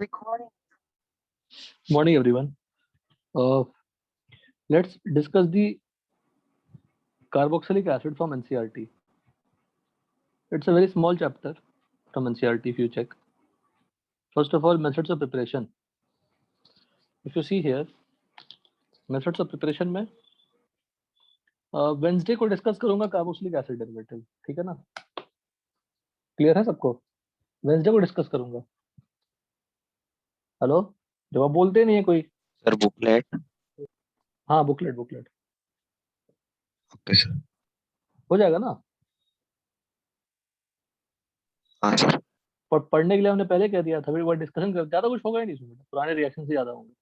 Recording. Morning, everyone. Let's discuss the carboxylic acid from NCERT. It's a very small chapter from NCERT if you check. First of all, methods of preparation. If you see here, methods of preparation में Wednesday को discuss करूंगा carboxylic acid derivative, ठीक है ना? Clear है सबको? Wednesday को discuss करूंगा। हेलो, जवाब बोलते नहीं है कोई। Sir booklet. हाँ, बुकलेट बुकलेट ओके सर। हो जाएगा ना? हाँ सर। पर पढ़ने के लिए हमने पहले कह दिया था, फिर वो डिस्कशन कर, ज्यादा कुछ होगा ही नहीं इसमें, पुराने रिएक्शन से ज्यादा होंगे।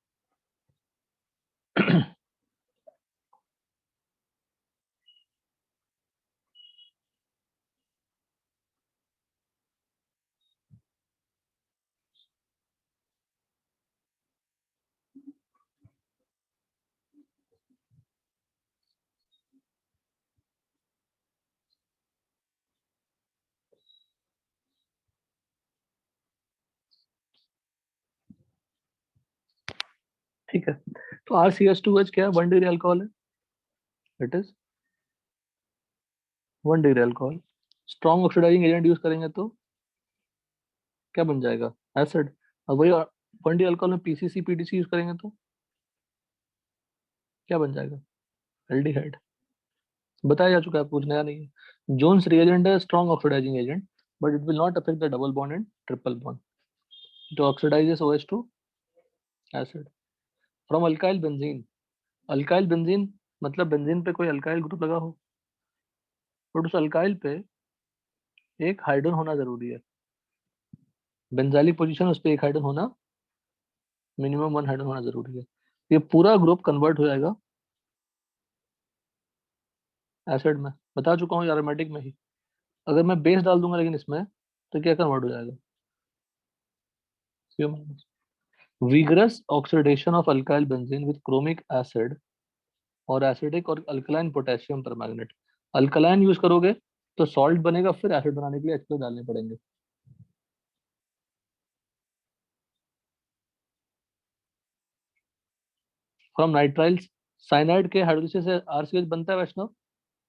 ठीक है, तो RCH2H क्या है? 1 डिग्री अल्कोहल है। It is 1 degree alcohol. Strong oxidizing agent use करेंगे तो क्या बन जाएगा? एसिड। और वही 1 डिग्री अल्कोहल में PCC PDC यूज करेंगे तो क्या बन जाएगा? एल्डिहाइड। बताया जा चुका है, कुछ नया नहीं है। जोन्स रिएजेंट है strong oxidizing agent, but it will not affect the double bond and triple bond to oxidizes OH2 acid from alkyl benzene. Alkyl benzene मतलब बेंजीन पे कोई अल्काइल ग्रुप लगा हो, बट उस अल्काइल पे एक हाइड्रोजन होना जरूरी है। बेंजालिक पोजीशन उस पे एक हाइड्रोजन होना, मिनिमम 1 हाइड्रोजन होना जरूरी है। ये पूरा ग्रुप कन्वर्ट हो जाएगा एसिड में। बता चुका हूँ एरोमेटिक में ही। अगर मैं बेस डाल दूंगा लेकिन इसमें, तो क्या कन्वर्ट हो जाएगा? Vigorous oxidation of alkyl benzene with chromic acid और एसिडिक और alkaline potassium permanganate. Alkaline use करोगे तो सॉल्ट बनेगा, फिर एसिड बनाने के लिए H+ डालने पड़ेंगे। फ्रॉम नाइट्राइल्स साइनाइड के हाइड्रोलिसिस से RCH बनता है। वैष्णव,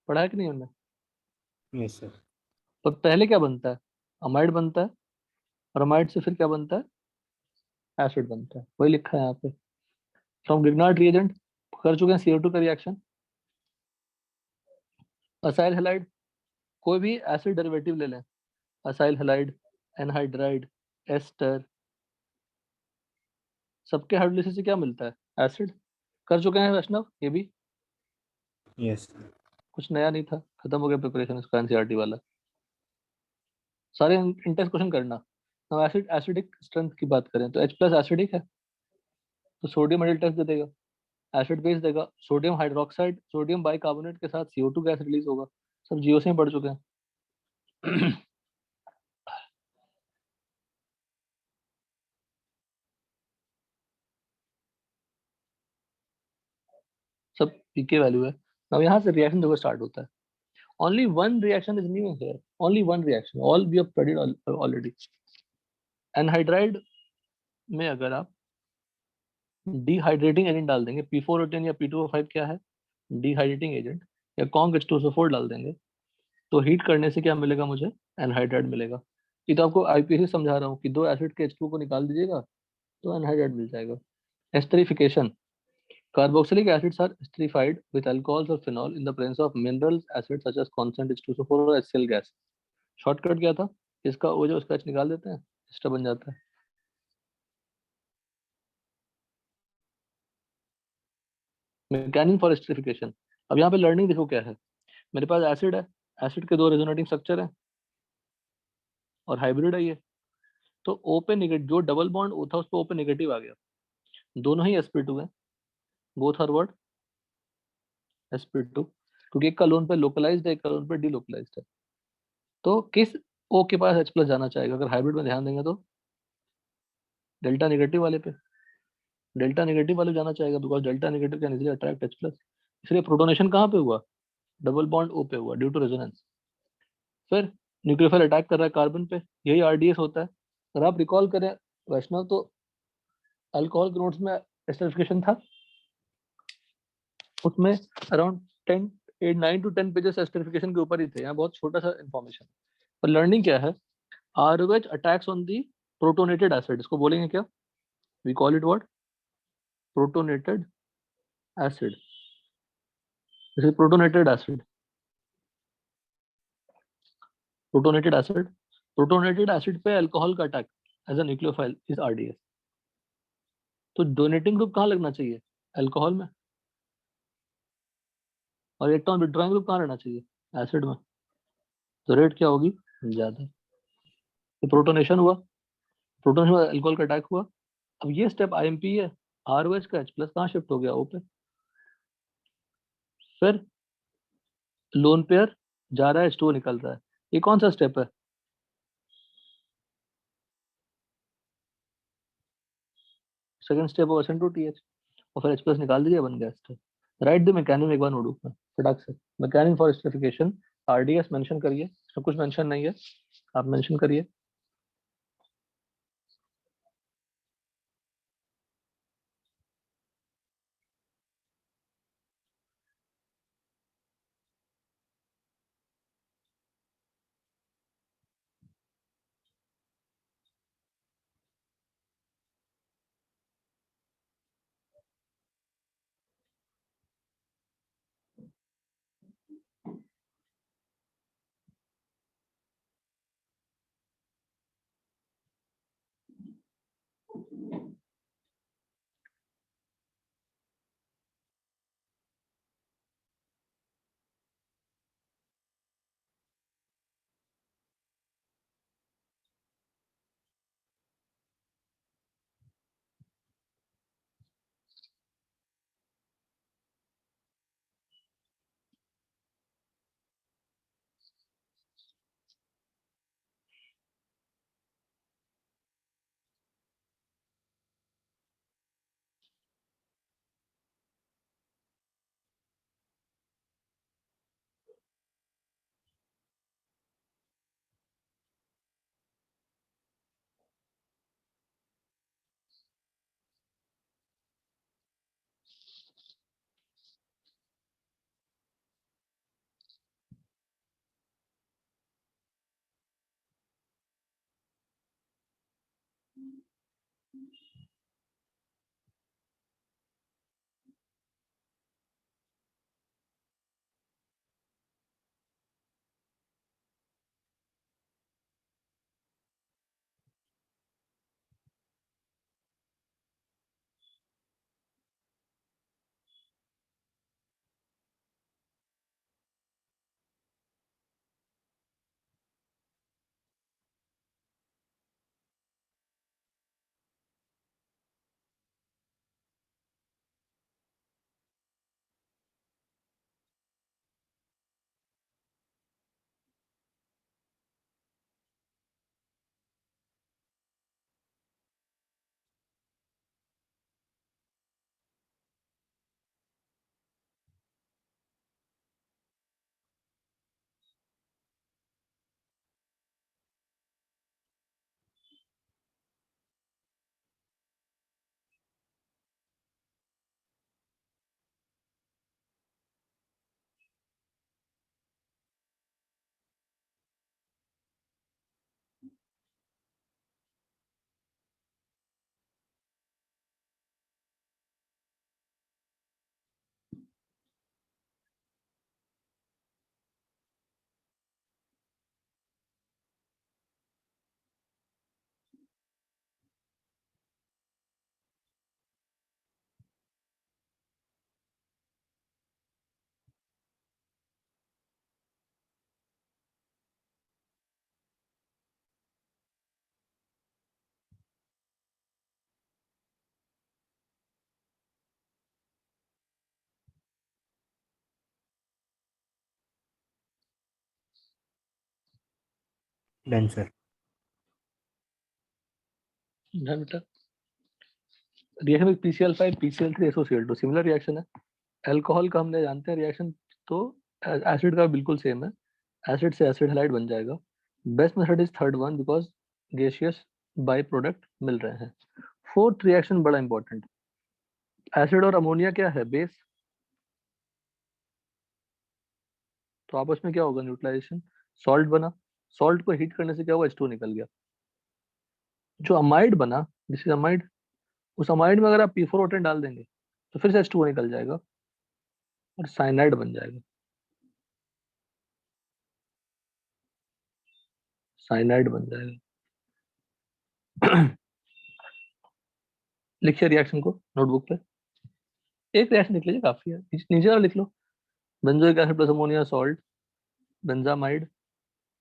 पढ़ा है कि नहीं हमने? Yes sir. तो पहले क्या बनता है? अमाइड बनता है, और अमाइड से फिर क्या बनता है? एसिड बनता है। वही लिखा है यहाँ पे। फ्रॉम ग्रिग्नार्ड रिएजेंट कर चुके हैं CO2 का रिएक्शन। असाइल हैलाइड, कोई भी एसिड डेरिवेटिव ले लें, असाइल हैलाइड, एनहाइड्राइड, एस्टर, सबके हाइड्रोलिसिस से क्या मिलता है? एसिड। कर चुके हैं वैष्णव ये भी। Yes sir. कुछ नया नहीं था, खत्म हो गया प्रिपरेशन इसका NCERT वाला। सारे इंटेंस क्वेश्चन करना। now एसिड एसिडिक स्ट्रेंथ की बात करें तो H+ एसिडिक है, तो सोडियम एडिल टेस्ट दे देगा, एसिड बेस देगा। सोडियम हाइड्रोक्साइड सोडियम बाइकार्बोनेट के साथ CO2 गैस रिलीज होगा। सब जियो से ही पढ़ चुके हैं। सब पीके वैल्यू है। अब यहाँ से रिएक्शन देखो स्टार्ट होता है। Only one reaction is new here, only one reaction, all we have studied already. Anhydride में अगर आप डिहाइड्रेटिंग एजेंट डाल देंगे, P4O10 या P2O5 क्या है? डिहाइड्रेटिंग एजेंट, या कॉन्क H2SO4 डाल देंगे, तो हीट करने से क्या मिलेगा मुझे? एनहाइड्राइड मिलेगा। ये तो आपको IPC समझा रहा हूँ कि दो एसिड के H2 को निकाल दीजिएगा तो एनहाइड्राइड मिल जाएगा। Esterification, carboxylic acids are esterified with alcohols or phenol in the presence of mineral acids such as constant H2SO4 और HCl gas। शॉर्टकट क्या था इसका? वो जो इसका H निकाल देते हैं, एस्टर बन जाता है। Mechanism for esterification. अब यहाँ पे लर्निंग देखो क्या है। मेरे पास एसिड है, एसिड के दो रेजोनेटिंग स्ट्रक्चर हैं और हाइब्रिड है ये। तो O पे नेगेटिव, जो डबल बॉन्ड O था उस पे O पे नेगेटिव आ गया। दोनों ही sp2 है, बोथ आर व्हाट? sp2, क्योंकि एक का लोन पे लोकलाइज्ड है, एक का लोन पे डिलोकलाइज्ड है। तो किस O के पास H+ जाना चाहेगा? अगर हाइब्रिड में ध्यान देंगे तो डेल्टा नेगेटिव वाले पे, डेल्टा नेगेटिव वाले जाना चाहेगा, because delta negative can easily attract H+। इसलिए प्रोटोनेशन कहाँ पे हुआ? डबल बॉन्ड O पे हुआ, ड्यू टू रेजोनेंस। फिर न्यूक्लियोफाइल अटैक कर रहा है कार्बन पे, यही RDS होता है। अगर आप रिकॉल करें वैष्णव, तो अल्कोहल के नोट्स में एस्टरिफिकेशन था, उसमें अराउंड 9 to 10 पेजेस एस्टरिफिकेशन के ऊपर ही थे। यहाँ बहुत छोटा सा इंफॉर्मेशन। पर लर्निंग क्या है, ROH attacks on the protonated acid, इसको बोलेंगे क्या, we call it what, protonated acid. This is protonated acid, protonated acid. Protonated acid पे अल्कोहल का attack as a nucleophile is RDS। तो डोनेटिंग ग्रुप कहाँ लगना चाहिए, अल्कोहल में, और इलेक्ट्रॉन विड्रॉइंग ग्रुप कहाँ रहना चाहिए, एसिड में। तो रेट क्या होगी, ज्यादा। तो प्रोटोनेशन हुआ, प्रोटोनेशन में अल्कोहल का अटैक हुआ। अब ये स्टेप IMP है, ROH का H+ कहाँ शिफ्ट हो गया, O पे। फिर लोन पेयर जा रहा है, H2O निकल रहा है। ये कौन सा स्टेप है, सेकंड स्टेप ऑफ SN2TH, और फिर H+ निकाल दीजिए, बन गया एस्टर। राइट द मैकेनिज्म एक बार नोट बुक में फटाक से। Mechanism for esterification RDS mention करिए, सब कुछ मेंशन नहीं है, आप मेंशन करिए। Done, sir. डन बेटा। Reaction with PCl5 PCl3 SOCl2 similar reaction है। अल्कोहल का हमने जानते हैं रिएक्शन, तो एसिड का बिल्कुल सेम है, एसिड से एसिड हैलाइड बन जाएगा। Best method is third one because gaseous by product मिल रहे हैं। फोर्थ रिएक्शन बड़ा इंपॉर्टेंट, एसिड और अमोनिया क्या है, बेस, तो आपस में क्या होगा, न्यूट्रलाइजेशन, सॉल्ट बना, सॉल्ट को हीट करने से क्या हुआ, H2 निकल गया, जो अमाइड बना, दिस इज अमाइड, उस अमाइड में अगर आप P4O10 डाल देंगे तो फिर से H2O निकल जाएगा और साइनाइड बन जाएगा, साइनाइड बन जाएगा। लिखिए रिएक्शन को नोटबुक पे, एक रिएक्शन लिख लीजिए काफी है, नीचे वाला लिख लो, benzoic acid plus ammonia salt, benzamide,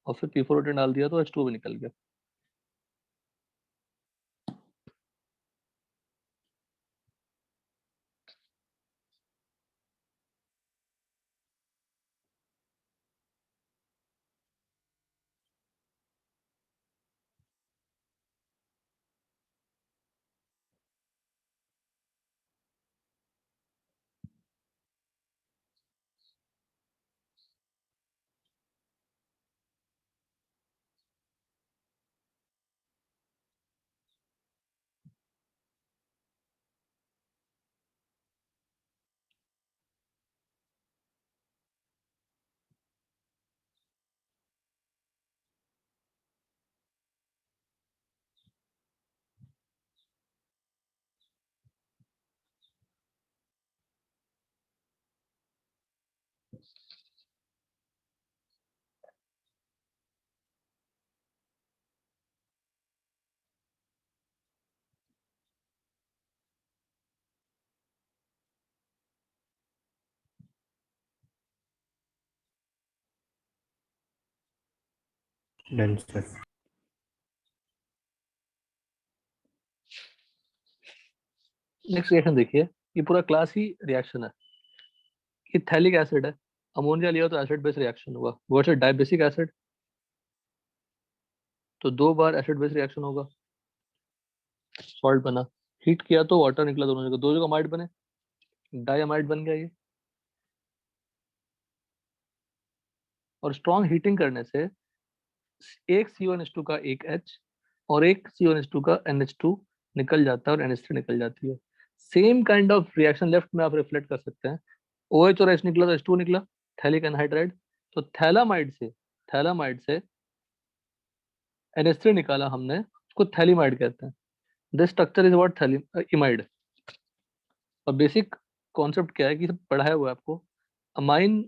और फिर P4O10 डाल दिया तो H2O भी निकल गया। Done, sir. नेक्स्ट रिएक्शन देखिए, ये पूरा क्लास ही रिएक्शन है, इथैलिक एसिड है, अमोनिया लिया तो एसिड बेस रिएक्शन हुआ, वो है डाइबेसिक एसिड, तो 2 बार एसिड बेस रिएक्शन होगा, सॉल्ट बना, हीट किया तो वाटर निकला, दोनों जगह, दो जगह अमाइड बने, डाइअमाइड बन गया ये, और स्ट्रॉन्ग हीटिंग करने से एक CO2 का एक H और एक CO2 का NH2 निकल जाता है और NH3 निकल जाती है। Same kind of reaction left में आप रिफ्लेक्ट कर सकते हैं, OH और H निकला तो H2 निकला, थैलिक एनहाइड्राइड, तो थैलामाइड से NH3 निकाला हमने, उसको थैलीमाइड कहते हैं। This structure is what, phthalimide. और बेसिक कॉन्सेप्ट क्या है कि सब पढ़ाया हुआ है आपको, अमाइन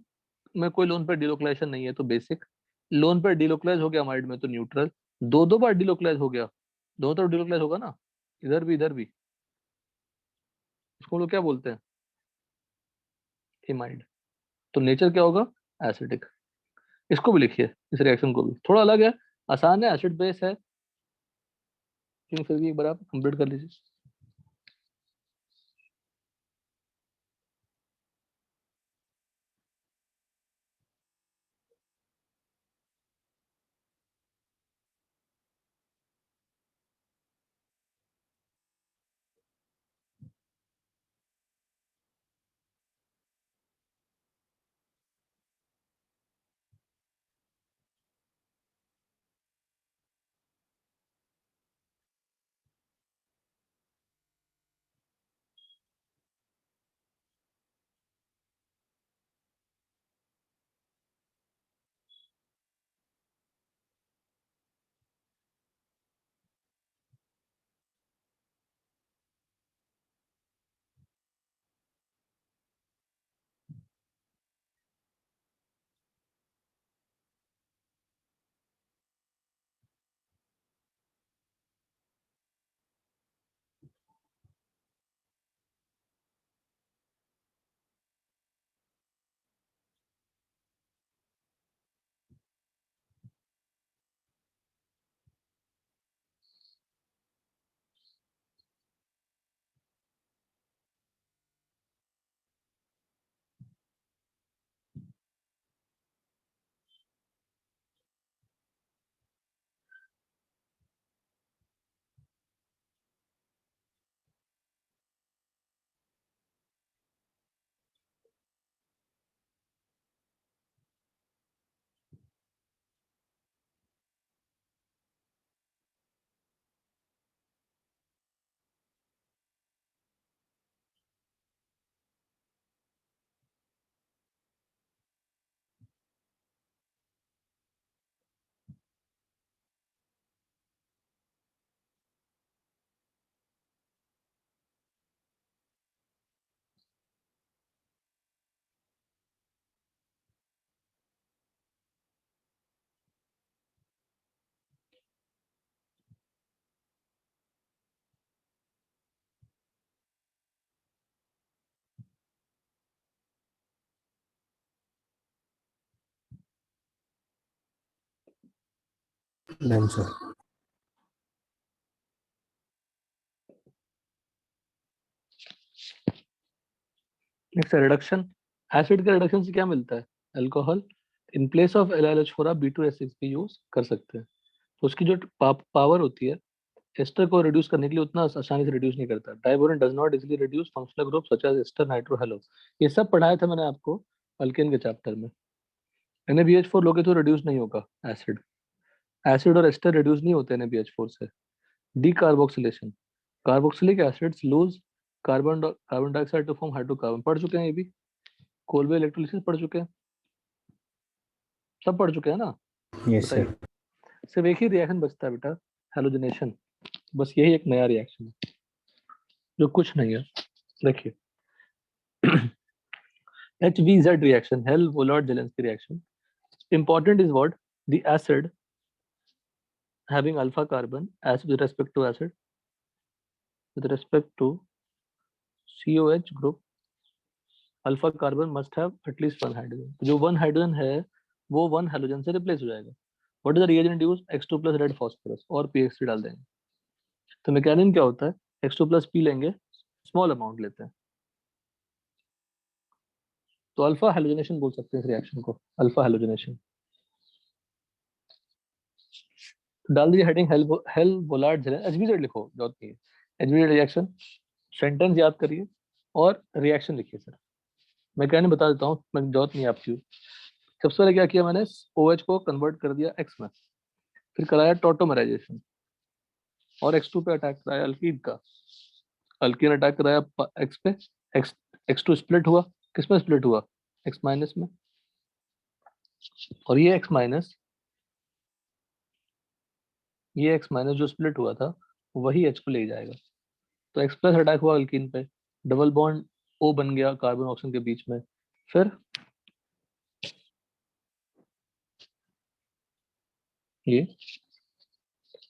में कोई लोन पर डिलोकलाइजेशन नहीं है तो बेसिक, लोन पर डिलोकलाइज हो गया अमाइड में तो न्यूट्रल, 2 बार डिलोकलाइज हो गया, दोनों तरफ डिलोकलाइज होगा ना, इधर भी, इसको हम लोग क्या बोलते हैं, इमाइड, तो नेचर क्या होगा, एसिडिक। इसको भी लिखिए, इस रिएक्शन को भी, थोड़ा अलग है, आसान है, एसिड बेस है, लेकिन फिर भी एक बार आप कंप्लीट कर लीजिए। Done, sir. Next reduction, acid के रिडक्शन से क्या मिलता है? Alcohol. In place of LiH4 आप B2S6 भी यूज कर सकते हैं। तो उसकी जो पावर होती है एस्टर को रिड्यूस करने के लिए उतना आसानी से रिड्यूस नहीं करता। Diborane does not easily reduce functional group such as ester nitro halo. ये सब पढ़ाया था मैंने आपको अल्केन के चैप्टर में। NaBH4 लोगे तो रिड्यूस नहीं होगा एसिड। एसिड और एस्टर रिड्यूस नहीं होते NaBH4 से। Decarboxylation, carboxylic acids lose carbon dioxide to form hydrocarbon. पढ़ चुके हैं ये भी, कोलवे इलेक्ट्रोलिसिस पढ़ चुके हैं, सब पढ़ चुके हैं ना? Yes, sir. बताइए, सिर्फ एक ही रिएक्शन बचता है बेटा, हेलोजनेशन। बस यही एक नया रिएक्शन है जो कुछ नहीं है। देखिए HVZ reaction, Hell-Vollard-Zelensky reaction. Important is what? The acid having alpha carbon as with respect to acid, with respect to COH group, alpha carbon must have at least one hydrogen. जो one hydrogen है वो one halogen से replace हो जाएगा. What is the reagent used? X2 plus red phosphorus और PX3 डाल देंगे. तो मैकेनिज्म क्या होता है? X2 plus P लेंगे, स्मॉल अमाउंट लेते हैं, तो अल्फा हेलोजनेशन बोल सकते हैं इस रिएक्शन को, अल्फा हेलोजनेशन। डाल दीजिए हेडिंग हेल वोलार्ड HVZ लिखो, जरूरत नहीं है। HVZ रिएक्शन, सेंटेंस याद करिए और रिएक्शन लिखिए सर। मैं कहने बता देता हूँ, मैं जरूरत नहीं आपकी। सबसे पहले क्या किया मैंने, OH को कन्वर्ट कर दिया X में, फिर कराया टोटोमराइजेशन और X2 पे अटैक कराया अल्कीन का। अल्कीन अटैक कराया X पे, X2 स्प्लिट हुआ, किसमें स्प्लिट हुआ? X माइनस में। और ये X माइनस, ये X माइनस जो स्प्लिट हुआ था वही H को ले जाएगा। तो X प्लस अटैक हुआ अल्कीन पे, डबल बॉन्ड O बन गया कार्बन ऑक्सीजन के बीच में, फिर ये,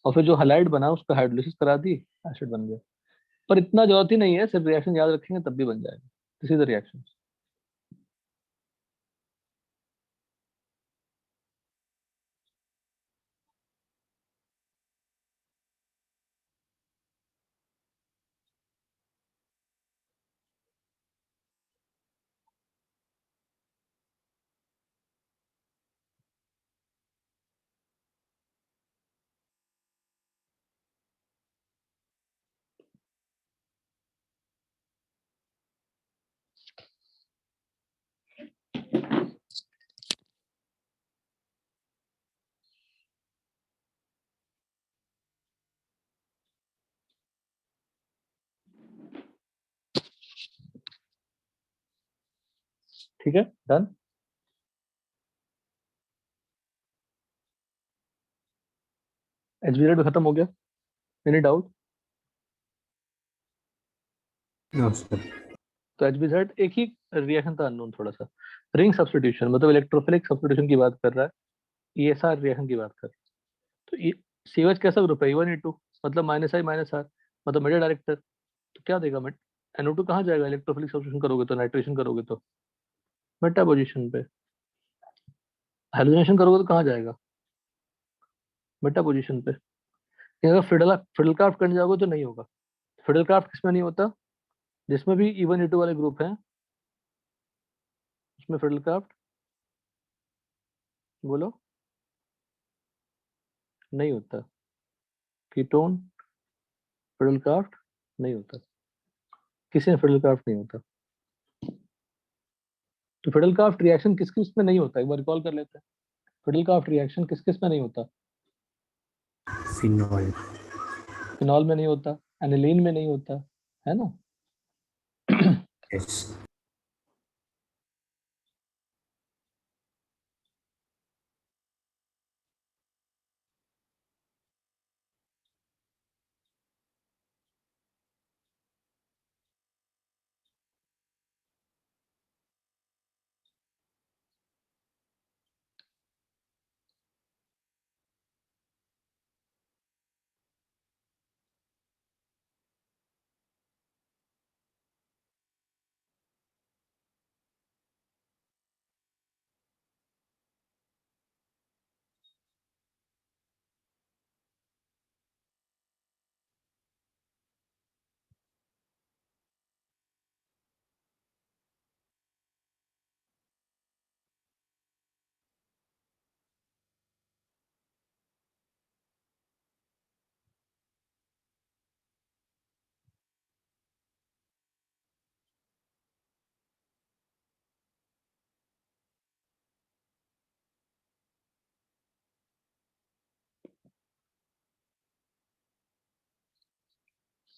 और फिर जो हैलाइड बना उसका हाइड्रोलिसिस करा दी, एसिड बन गया। पर इतना जरूरत ही नहीं है, सिर्फ रिएक्शन याद रखेंगे तब भी बन जाएगा। This is the reaction. ठीक है, डन। HBZ खत्म हो गया, एनी डाउट? No, sir. तो HBZ एक ही रिएक्शन था, अननोन थोड़ा सा। रिंग सब्स्टिट्यूशन मतलब इलेक्ट्रोफिलिक सब्स्टिट्यूशन की बात कर रहा है, ESR रिएक्शन की बात कर रहा है। तो ये COH कैसा ग्रुप है? E1E2, मतलब -I-R, मतलब मिडिल डायरेक्टर। तो क्या देगा? NO2 कहाँ जाएगा? इलेक्ट्रोफिलिक सब्स्टिट्यूशन करोगे तो, नाइट्रेशन करोगे तो मेटा पोजीशन पे। हेलोजनेशन करोगे तो कहाँ जाएगा? मेटा पोजीशन पे। अगर फिडल क्राफ्ट करने जाओगे तो नहीं होगा। फिडल क्राफ्ट किसमें नहीं होता? जिसमें भी E1E2 वाले ग्रुप हैं उसमें फिडल क्राफ्ट, बोलो, नहीं होता। कीटोन फिडल क्राफ्ट नहीं होता, किसी में फिडल क्राफ्ट नहीं होता। तो फिडल क्राफ्ट रिएक्शन किस किस में नहीं होता, एक बार रिकॉल कर लेते हैं। फिडल क्राफ्ट रिएक्शन किस किस में नहीं होता? Phenol. फिनॉल में नहीं होता, एनिलीन में नहीं होता, है ना? Yes.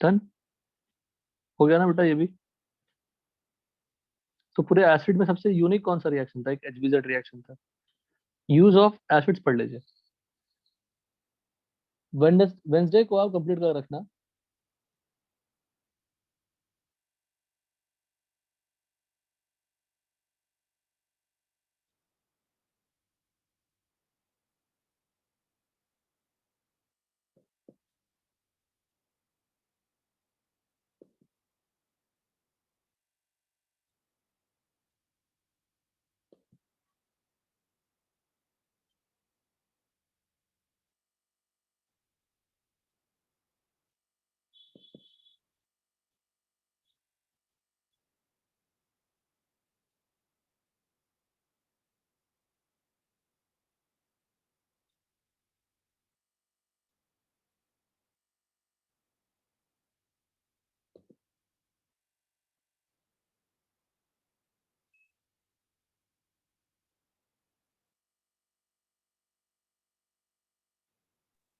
डन हो गया ना बेटा ये भी। तो पूरे एसिड में सबसे यूनिक कौन सा रिएक्शन था? एक HBZ रिएक्शन था। यूज ऑफ एसिड्स पढ़ लीजिए। वेंसडे को आप कंप्लीट कर रखना।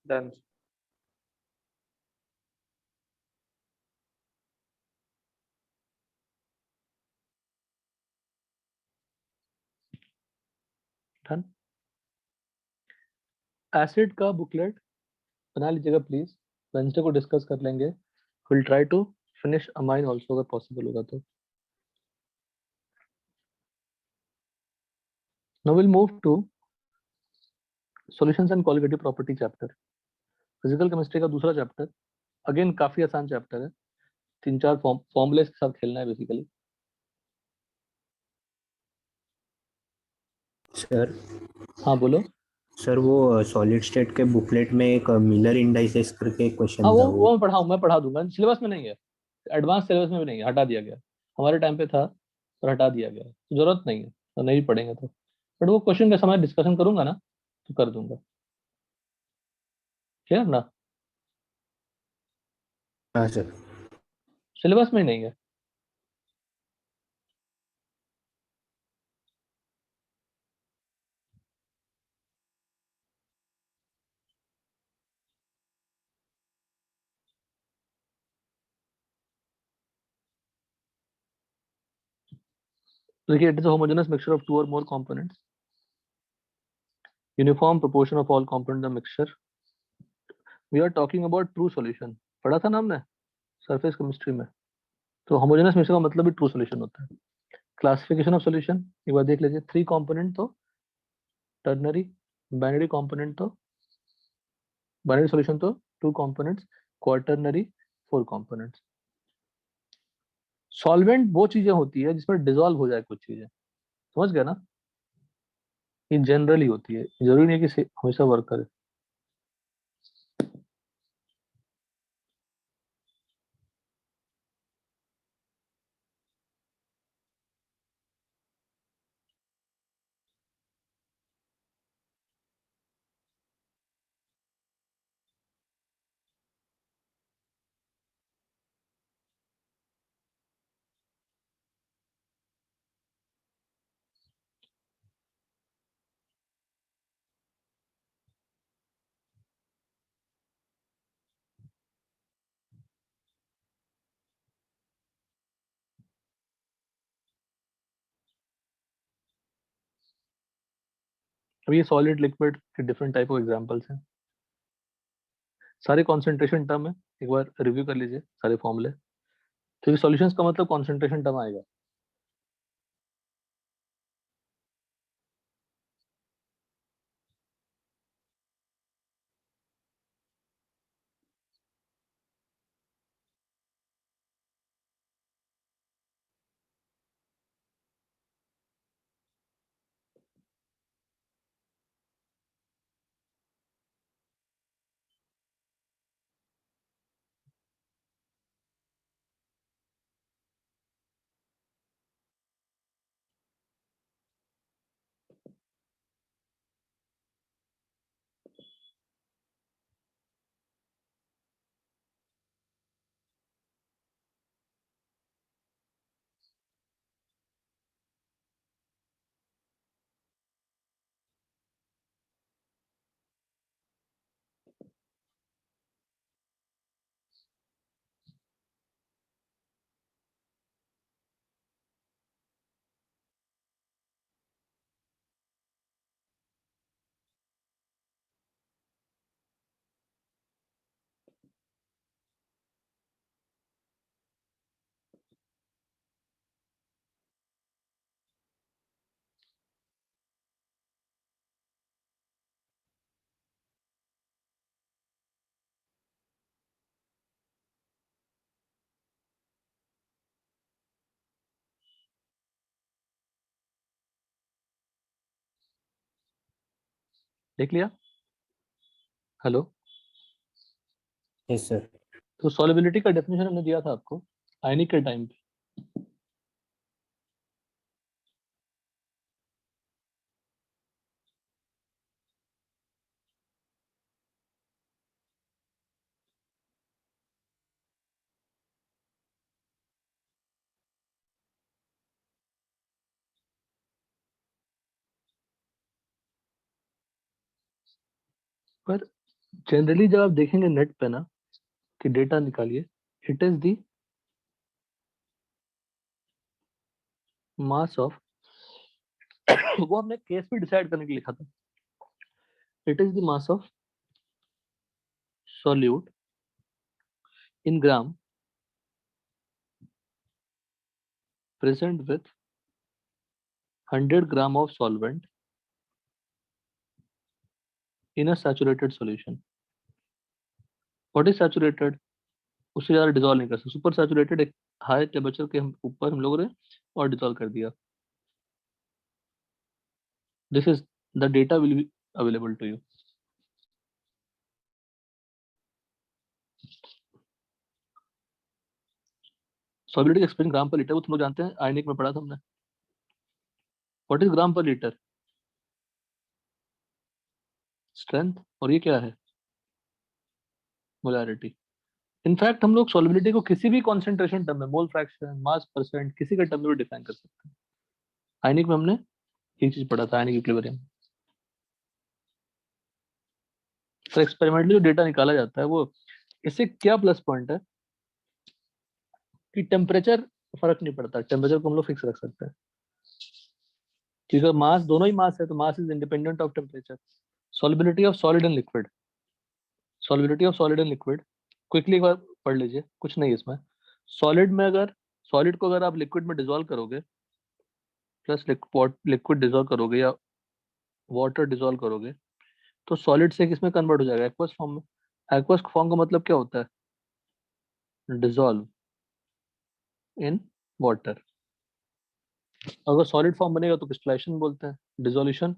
डन। डन। एसिड का बुकलेट बना लीजिएगा प्लीज। वेंसडे को डिस्कस कर लेंगे। Will try to finish amine also अगर पॉसिबल होगा तो। Now will move to solutions and qualitative property chapter. Physical chemistry का दूसरा चैप्टर। अगेन काफी आसान चैप्टर है। 3-4 फॉर्मूलेस के साथ खेलना है बेसिकली। सर हाँ बोलो। सर वो सॉलिड स्टेट के बुकलेट में एक मिलर इंडाइसेस करके एक हाँ क्वेश्चन था वो। मैं पढ़ा दूंगा। सिलेबस में नहीं है, एडवांस सिलेबस में भी नहीं है, हटा दिया गया। हमारे टाइम पे था पर हटा दिया गया, तो जरूरत नहीं है, तो नहीं पढ़ेंगे तो। बट वो क्वेश्चन का समय डिस्कशन करूंगा ना तो कर दूंगा। क्लियर ना? हाँ सर। सिलेबस में नहीं है। देखिए, it is homogeneous mixture of two और more components, uniform proportion of all component the mixture. We are talking about true solution. पढ़ा था ना हमने सरफेस केमिस्ट्री में। तो होमोजेनस मिक्सचर का मतलब भी ट्रू सॉल्यूशन होता है। क्लासिफिकेशन ऑफ सॉल्यूशन एक बार देख लीजिए। 3 कंपोनेंट तो टर्नरी, बाइनरी कंपोनेंट तो बाइनरी सॉल्यूशन तो 2 कंपोनेंट्स, क्वार्टरनरी 4 कंपोनेंट्स। सॉल्वेंट वो चीजें होती है जिसमें डिसॉल्व हो जाए कुछ चीजें। समझ गया ना? ये जनरली होती है, जरूरी नहीं है कि हमेशा वर्क करे। अब ये सॉलिड लिक्विड के डिफरेंट टाइप ऑफ एग्जांपल्स हैं। सारे कॉन्सेंट्रेशन टर्म है, एक बार रिव्यू कर लीजिए सारे फॉर्मूले। क्योंकि सॉल्यूशंस का मतलब कॉन्सेंट्रेशन टर्म आएगा। देख लिया? Hello, yes sir. तो सॉल्युबिलिटी का डेफिनेशन हमने दिया था आपको आयनिक के टाइम पे। पर जनरली जब आप देखेंगे नेट पे ना कि डेटा निकालिए, it is the mass of वो हमने केस भी डिसाइड करने के लिए लिखा था, it is the mass of solute in gram present with 100 gram of solvent in a saturated solution. What is saturated? उससे ज़्यादा डिजोल्व नहीं कर सकते। सुपर सैचुरेटेड एक हाई टेम्परेचर के ऊपर हम लोगों ने और डिजोल्व कर दिया। This is the data will be available to you. Solubility expression gram per litre, वो तुम लोग जानते हैं, आयनिक में पढ़ा था हमने। What is gram per litre? Strength. और ये क्या है? मोलैरिटी। इनफैक्ट हम लोग सॉलिबिलिटी को किसी भी कॉन्सेंट्रेशन टर्म में, मोल फ्रैक्शन, मास परसेंट, किसी के टर्म में भी डिफाइन कर सकते हैं। आयनिक में हमने एक चीज पढ़ा था, आयनिक इक्विलिब्रियम। तो एक्सपेरिमेंटली जो डेटा निकाला जाता है वो, इससे क्या प्लस पॉइंट है कि टेम्परेचर फर्क नहीं पड़ता, टेम्परेचर को हम लोग फिक्स रख सकते हैं क्योंकि मास, दोनों ही मास है तो mass is independent of temperature. Solubility of solid and liquid, solubility of solid and liquid quickly एक बार पढ़ लीजिए, कुछ नहीं इसमें। सॉलिड में अगर, सॉलिड को अगर आप लिक्विड में डिजोल्व करोगे, प्लस लिक्विड डिजोल्व करोगे या वाटर डिजोल्व करोगे, तो सॉलिड से किसमें कन्वर्ट हो जाएगा? एक्वस फॉर्म में। एक्वस फॉर्म का मतलब क्या होता है? Dissolve in water. अगर सॉलिड फॉर्म बनेगा तो क्रिस्टलाइजेशन बोलते हैं, डिसोल्यूशन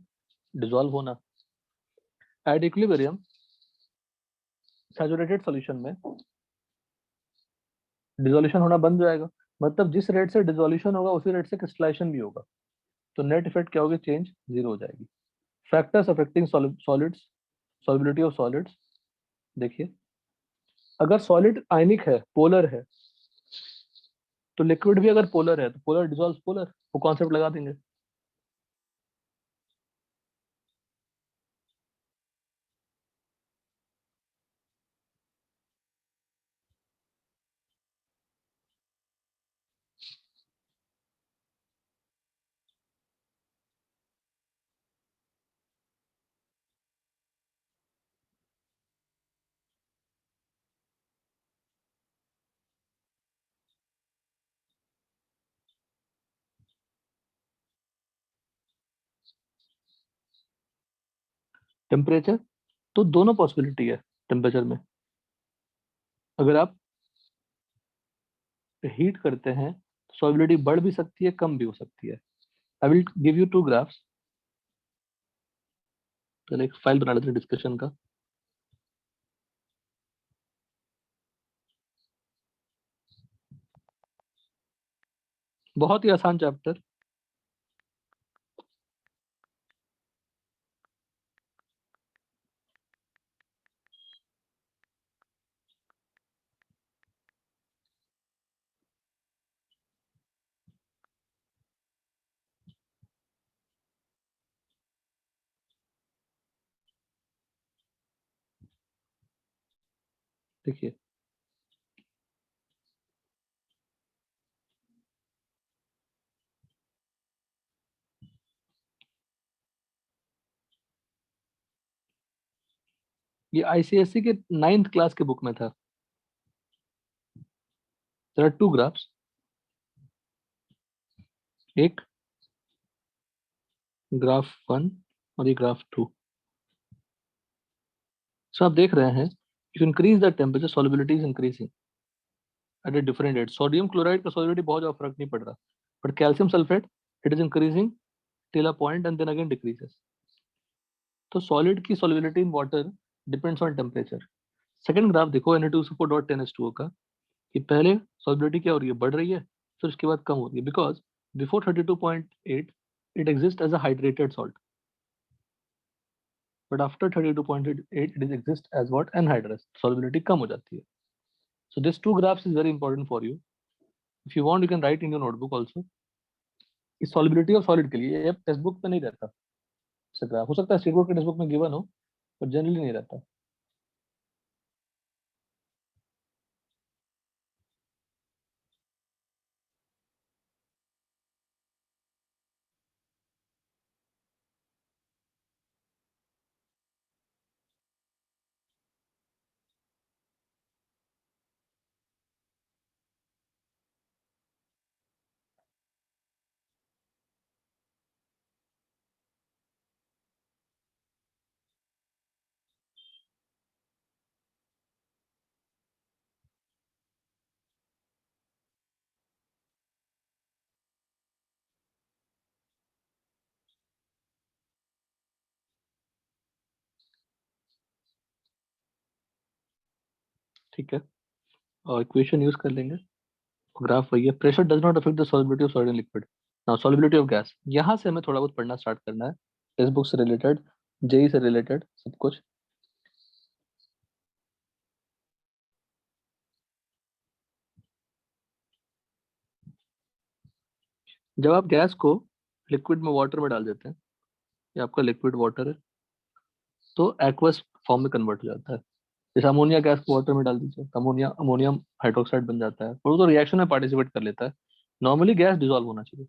डिसॉल्व होना। एट इक्विलिब्रियम सैचुरेटेड सॉल्यूशन में डिसोल्यूशन होना बंद हो जाएगा, मतलब जिस रेट से डिसोल्यूशन होगा उसी रेट से क्रिस्टलाइजेशन भी होगा, तो नेट इफेक्ट क्या होगी? चेंज जीरो हो जाएगी। Factors affecting solids, solubility of solids. देखिए, अगर सॉलिड आयनिक है, पोलर है, तो लिक्विड भी अगर पोलर है तो पोलर डिसॉल्व पोलर, वो कॉन्सेप्ट लगा देंगे। टेम्परेचर, तो दोनों पॉसिबिलिटी है टेम्परेचर में। अगर आप हीट करते हैं तो सॉलिबिलिटी बढ़ भी सकती है, कम भी हो सकती है। I will give you two graphs. पहले एक फाइल बना लेते हैं डिस्कशन का। बहुत ही आसान चैप्टर। देखिए, ये आईसीएससी के 9th क्लास के बुक में था। देयर आर टू ग्राफ्स, एक ग्राफ 1 और ये ग्राफ 2। सो आप देख रहे हैं, if increase the temperature solubility is increasing at a different rate. Sodium chloride का सॉलिबिलिटी बहुत ज्यादा फर्क नहीं पड़ रहा, but calcium sulphate it is increasing till a point and then again decreases. तो सॉलिड की solubility in water depends on temperature. Second graph देखो Na2SO4.10H2O का, कि पहले सॉल्युबिलिटी क्या हो रही है, बढ़ रही है, फिर उसके बाद कम हो रही है, because before 32.8 it exist as a hydrated salt, but after 32.8 it is exist as what, anhydrous, solubility कम हो जाती है। So this two graphs is very important for you, if you want you can write in your notebook also. इस solubility of solid के लिए ये text book में नहीं रहता ऐसा ग्राफ, हो सकता है स्टेट बोर्ड के टेक्स्ट बुक में गिवन हो, पर जनरली नहीं रहता। ठीक है, और इक्वेशन यूज कर लेंगे। ग्राफ वही है, pressure does not affect the solubility of solid in liquid. Now solubility of gas, यहाँ से हमें थोड़ा बहुत पढ़ना स्टार्ट करना है, टेक्स्ट बुक से रिलेटेड, जेई से रिलेटेड सब कुछ। जब आप गैस को लिक्विड में वाटर में डाल देते हैं, ये आपका लिक्विड वाटर है, तो एक्वस फॉर्म में कन्वर्ट हो जाता है। जैसे अमोनिया गैस को वाटर में डाल दीजिए, तो अमोनिया अमोनियम हाइड्रोक्साइड बन जाता है, और वो तो रिएक्शन में पार्टिसिपेट कर लेता है। नॉर्मली गैस डिसॉल्व होना चाहिए।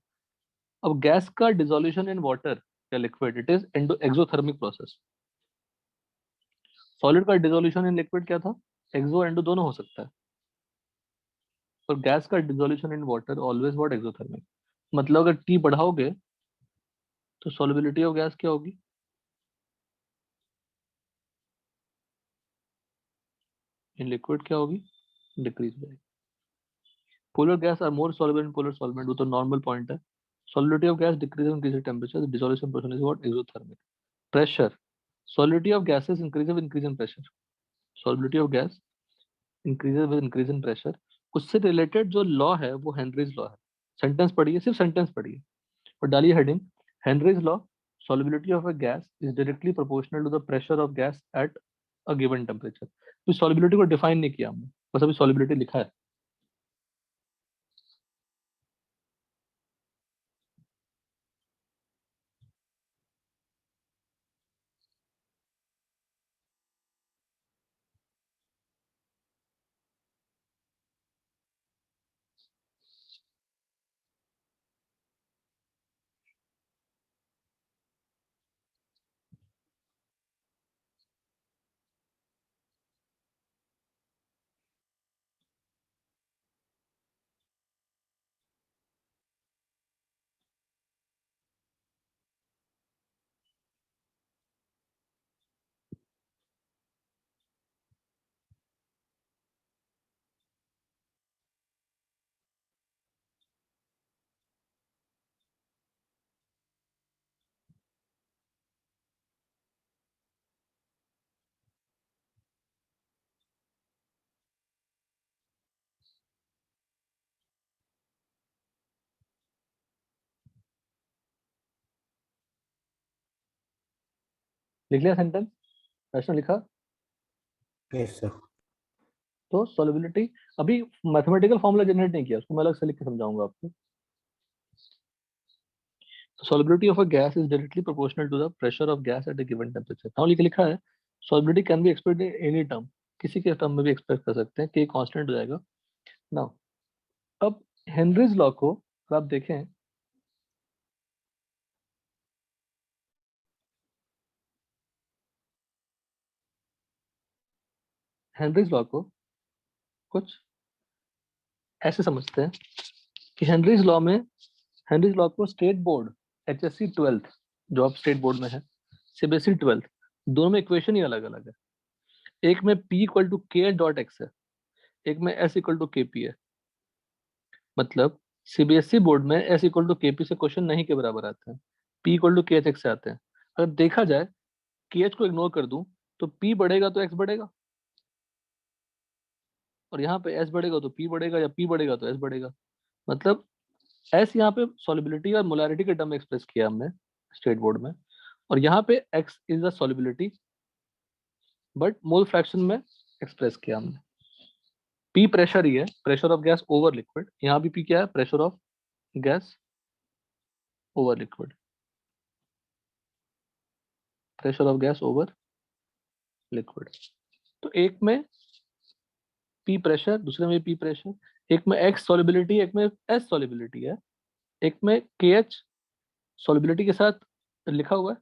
अब गैस का डिसोल्यूशन इन वाटर या liquid, it is exothermic process. Solid का डिसोल्यूशन इन लिक्विड क्या था, एक्सो एंडो दोनों हो सकता है, और गैस का dissolution in water always what, exothermic. मतलब अगर टी बढ़ाओगे तो सॉल्युबिलिटी ऑफ गैस क्या होगी, इन लिक्विड क्या होगी, डिक्रीज हो जाएगी। Polar gas are more soluble in polar solvent, वो तो नॉर्मल पॉइंट है। Solubility of gas decrease increase temperature, dissolution process is what, exothermic. Pressure, solubility of gases increase with increase in pressure, solubility of gas increases with increase in pressure. उससे related जो law है वो Henry's law है। Sentence पढ़िए, सिर्फ sentence पढ़िए और डालिए heading, Henry's law, solubility of a gas is directly proportional to the pressure of gas at a given temperature। तो solubility को डिफाइन नहीं किया हमने, बस अभी solubility लिखा है। लिख लिया सेंटेंस, प्रश्न लिखा। Yes sir. तो solubility, अभी मैथमेटिकल फॉर्मूला जनरेट नहीं किया, उसको मैं अलग से लिख के समझाऊंगा आपको। solubility of a gas is directly proportional to the pressure of gas at a given temperature। now लिखा है solubility can be expressed in any term, किसी के टर्म में भी एक्सप्रेस कर सकते हैं, कि कांस्टेंट हो जाएगा। नाउ अब हेनरीज लॉ को अगर आप देखें, हेनरीज लॉ को कुछ ऐसे समझते हैं कि हेनरीज लॉ को स्टेट बोर्ड, HSC 12th, जो आप स्टेट बोर्ड में है, सीबीएसई 12th, दोनों में इक्वेशन ही अलग अलग है। एक में P इक्वल टू के डॉट एक्स है, एक में S इक्वल टू KP है। मतलब सीबीएसई बोर्ड में S इक्वल टू KP से क्वेश्चन नहीं के बराबर आते हैं, P इक्वल टू KH से आते हैं। अगर देखा जाए KH को इग्नोर कर दूं तो P बढ़ेगा तो X बढ़ेगा, और यहाँ पे S बढ़ेगा तो P बढ़ेगा, या P बढ़ेगा तो S बढ़ेगा। मतलब S यहाँ पे सॉलिबिलिटी और मोलैरिटी के टर्म में एक्सप्रेस किया हमने स्टेट बोर्ड में, और यहाँ पे X is the solubility but mole fraction में एक्सप्रेस किया हमने। P प्रेशर ही है, pressure of gas over liquid. यहाँ भी P क्या है, pressure of gas over liquid, pressure of gas over liquid. तो एक में P प्रेशर, दूसरे में P प्रेशर, एक में X सॉलिबिलिटी, एक में S सॉलिबिलिटी है, एक में KH सॉलिबिलिटी के साथ लिखा हुआ है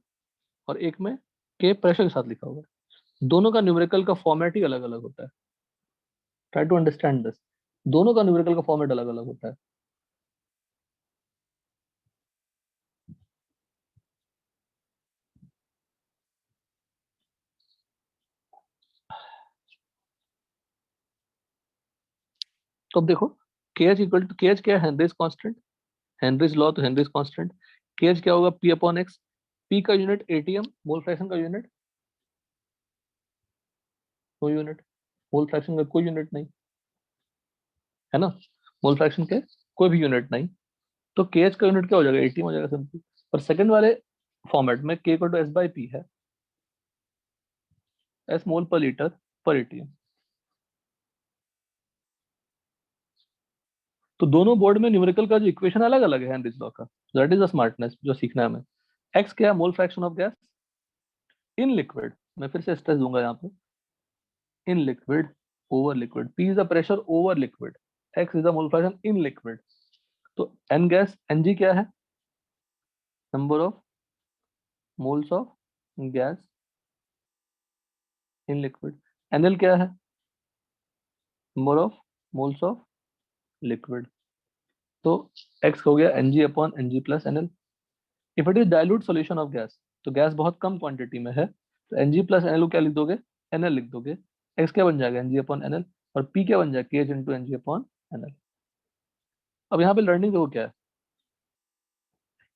और एक में K प्रेशर के साथ लिखा हुआ है। दोनों का न्यूमेरिकल का फॉर्मेट ही अलग अलग होता है। ट्राई टू अंडरस्टैंड दिस, दोनों का न्यूमेरिकल का फॉर्मेट अलग अलग होता है। तो अब देखो KH इक्वल टू, KH क्या है, हेनरीज कांस्टेंट, हेनरीज लॉ तो हेनरीज कांस्टेंट। KH क्या होगा, P अपॉन X। P का यूनिट ATM, मोल फ्रैक्शन का unit no unit, mole fraction का कोई यूनिट नहीं है ना, मोल फ्रैक्शन के कोई भी यूनिट नहीं। तो KH का यूनिट क्या हो जाएगा, ATM हो जाएगा सिंपल। पर सेकंड वाले फॉर्मेट में K equal to S by P है, S मोल पर लीटर पर ATM। तो दोनों बोर्ड में न्यूमेरिकल का जो इक्वेशन अलग अलग है हेनरीज लॉ का, दैट इज द स्मार्टनेस जो सीखना है हमें। X क्या है, mole fraction of gas in liquid, मैं फिर से स्ट्रेस दूंगा यहाँ पे, in liquid over liquid. P is the pressure over liquid, X is the mole fraction in liquid. तो N गैस, Ng क्या है, number of moles of gas in liquid. NL क्या है, number of moles of liquid. तो X हो गया Ng upon Ng plus NL। If it is dilute solution of gas, तो gas बहुत कम क्वांटिटी में है, तो Ng प्लस NL क्या लिख दोगे, NL लिख दोगे। X क्या बन जाएगा, Ng अपॉन NL, और P क्या बन जाएगा, KH into Ng upon NL। अब यहाँ पे लर्निंग देखो क्या है,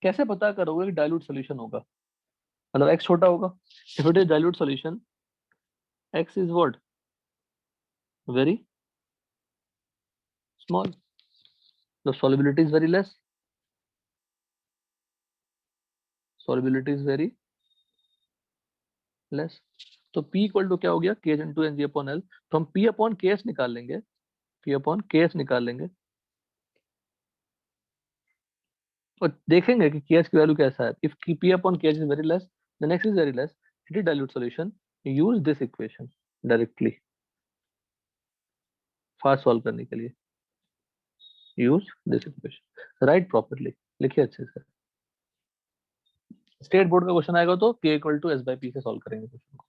कैसे पता करोगे कि डाइल्यूट सॉल्यूशन होगा, मतलब X छोटा होगा। If it is dilute solution, X is what, very small, the solubility is very less, solubility is very less। तो P इक्वल टू क्या हो गया, KH into Ng upon L। तो हम P अपॉन KH निकाल लेंगे, P अपॉन KH निकाल लेंगे और देखेंगे कि KH की वैल्यू कैसा है। If P upon KH is very less, then X is very less, it is dilute solution. Use this equation directly fast solve करने के लिए, use this equation, right properly, लिखिए अच्छे से। स्टेट बोर्ड का क्वेश्चन आएगा तो K equal to S by P से सॉल्व करेंगे क्वेश्चन को।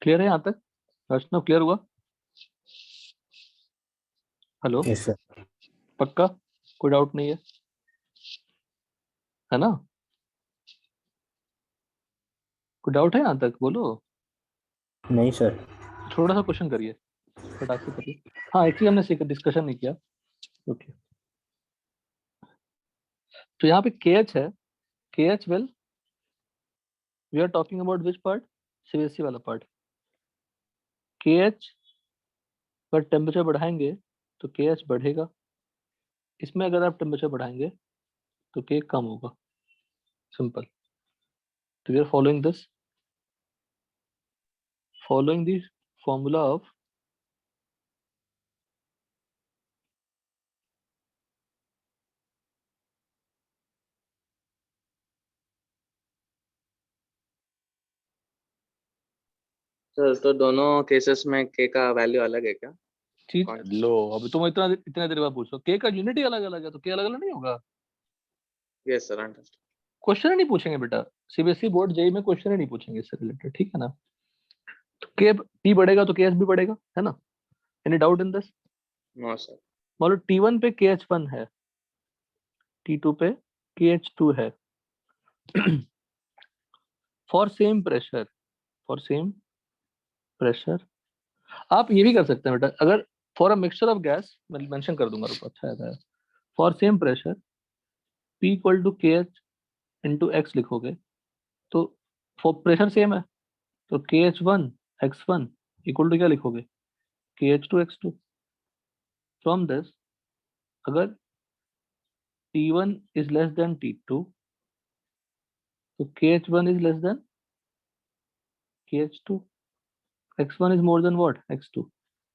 क्लियर है यहाँ तक? वैष्णव क्लियर हुआ? Hello, yes sir. पक्का? कोई डाउट नहीं है ना? कोई डाउट है यहाँ तक? बोलो। नहीं सर। थोड़ा सा क्वेश्चन करिए, फटाक से करिए। हाँ, एक चीज हमने सीखा, डिस्कशन नहीं किया। ओके, तो यहाँ पे के एच है। K H, well we are talking about which part? CBSE वाला पार्ट। के एच पर टेम्परेचर बढ़ाएंगे तो के एच बढ़ेगा। इसमें अगर आप टेम्परेचर बढ़ाएंगे तो के कम होगा। सिंपल। तो we are following the formula of sir तो दोनों केसेस में के का वैल्यू अलग है क्या? चीज। कौन? लो, अभी तुम इतना देर बाद पूछो के का यूनिट ही अलग अलग है, तो के अलग अलग नहीं होगा? Yes sir, understand. क्वेश्चन ही नहीं पूछेंगे बेटा, सीबीएसई बोर्ड जेई में क्वेश्चन ही नहीं पूछेंगे इससे रिलेटेड, ठीक है ना? तो के टी बढ़ेगा तो के एच भी बढ़ेगा, है ना? Any doubt in this? No sir. मान लो T1 पे KH1 है, T2 पे KH2 है। For same pressure, for same pressure आप ये भी कर सकते हैं बेटा, अगर for a mixture of gas, मैं मेंशन कर दूंगा, रुको, अच्छा है। For same pressure P equal to K H into X लिखोगे तो फॉर प्रेशर सेम है तो KH1 X1 इक्वल टू क्या लिखोगे? KH2 X2। फ्रॉम दिस, अगर T1 is less than T2 तो KH1 is less than KH2। X1 is more than what? X2.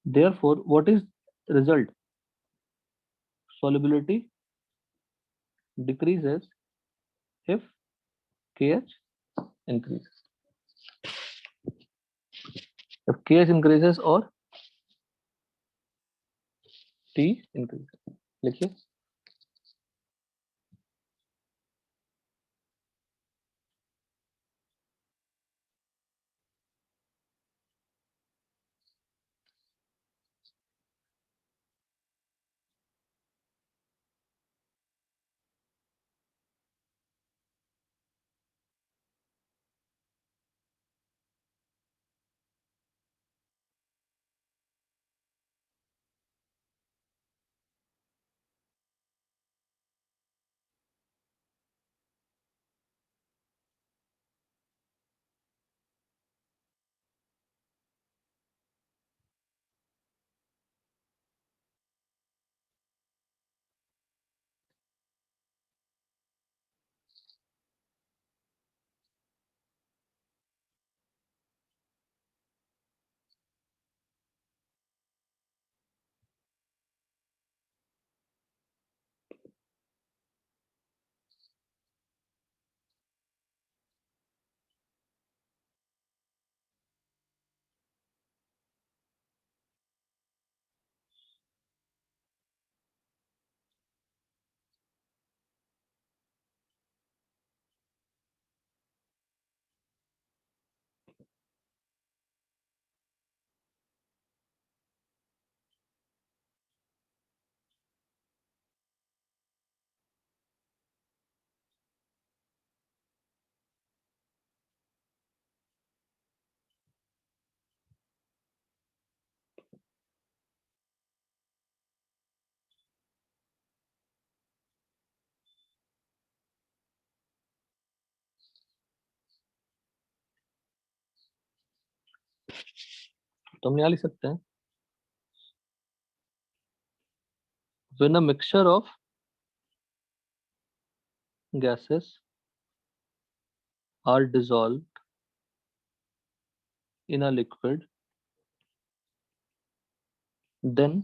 Therefore, what is result? Solubility decreases if KH increases. If KH increases or T increases. लिखिए। तो हम यहाँ लिख सकते हैं when a mixture of gases are dissolved in a liquid, then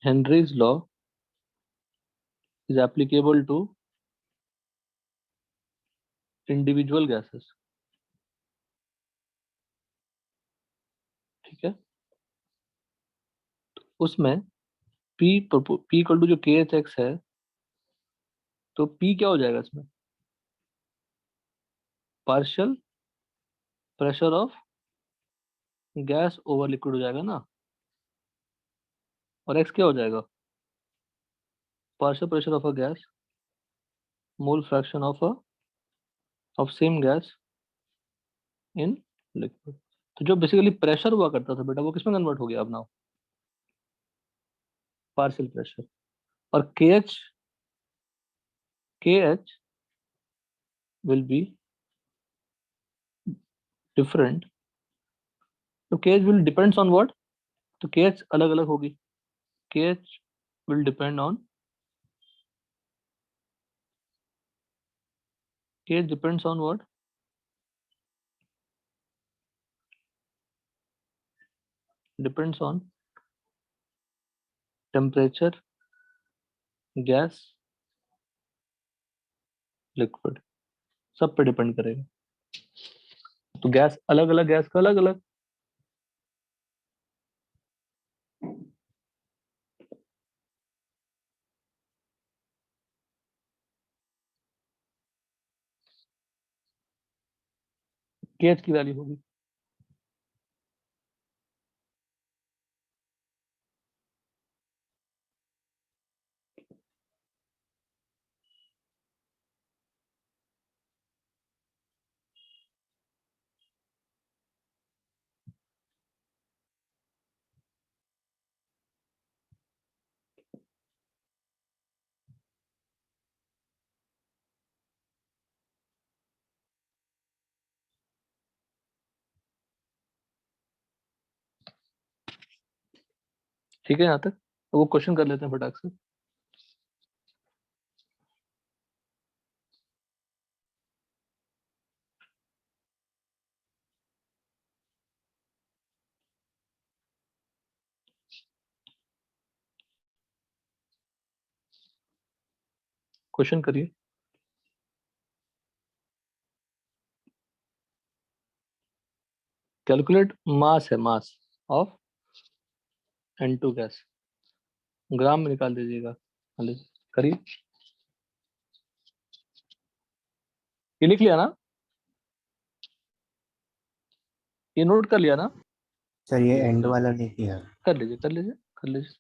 Henry's law is applicable to individual gases। ठीक है, उसमें P इक्वल टू जो KHX है, तो P क्या हो जाएगा इसमें? Partial pressure of gas over liquid हो जाएगा ना, और x क्या हो जाएगा? Partial pressure of a gas mole fraction of same gas in liquid. तो जो बेसिकली प्रेशर हुआ करता था बेटा, वो किसमें कन्वर्ट हो गया अब नाउ? Partial pressure. और KH will be different, तो KH will depends on what? तो KH अलग अलग होगी। KH will depend on, KH depends on what? Depends on temperature, gas, liquid, सब पे डिपेंड करेगा। तो गैस अलग अलग, गैस का अलग अलग। KH की वैल्यू होगी। ठीक है यहाँ तक? तो वो क्वेश्चन कर लेते हैं फटाक से। क्वेश्चन करिए। कैलकुलेट मास है, मास ऑफ N2 गैस, ग्राम में निकाल दीजिएगा। करिए। ये लिख लिया ना? ये नोट कर लिया ना? सर ये एंड वाला नहीं किया। कर लीजिए कर लीजिए कर लीजिए।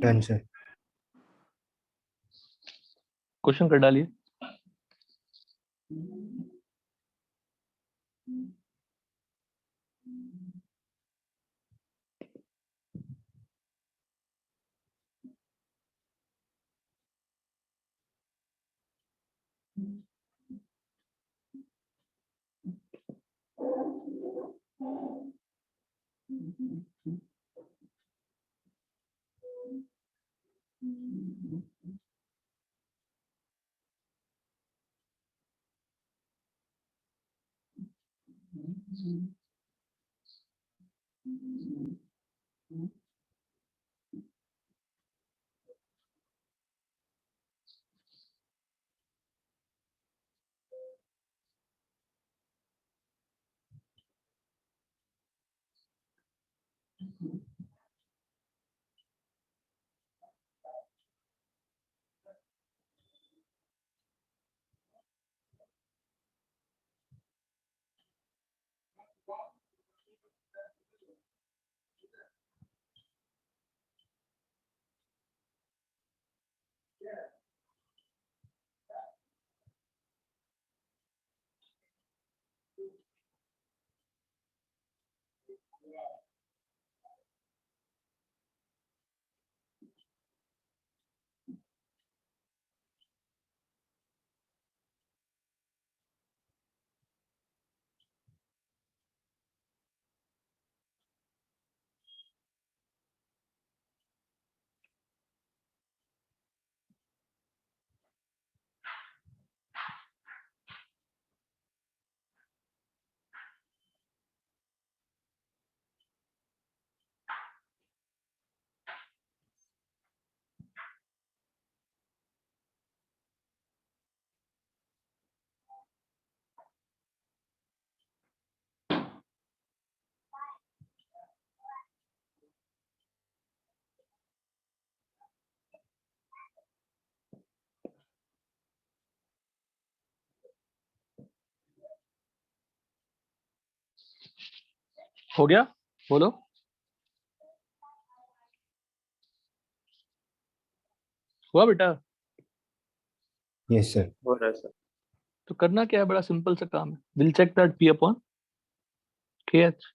Done sir. क्वेश्चन कर डालिए। हो गया? बोलो। हुआ बेटा? Yes sir. हो रहा है सर। तो करना क्या है, बड़ा सिंपल सा काम है। Will check that P upon K H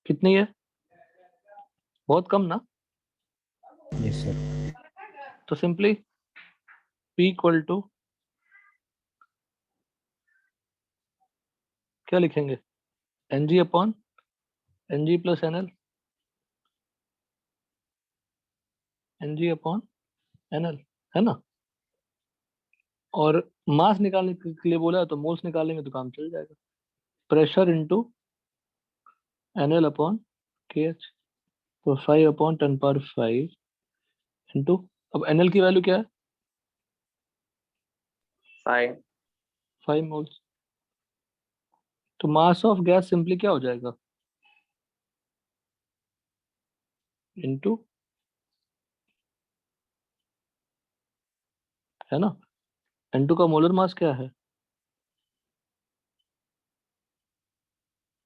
कितनी है, बहुत कम ना। Yes sir. तो सिंपली पी इक्वल टू क्या लिखेंगे, N G upon N G plus N L, N G upon N L, है ना। और मास निकालने के लिए बोला है तो मोल्स निकालेंगे तो काम चल जाएगा। Pressure into N L upon K H, तो 5/10⁵ इंटू, अब एन एल की वैल्यू क्या है, 5 5 मोल्स। तो मास ऑफ गैस सिंपली क्या हो जाएगा, इंटू, है ना। N2 का मोलर मास क्या है,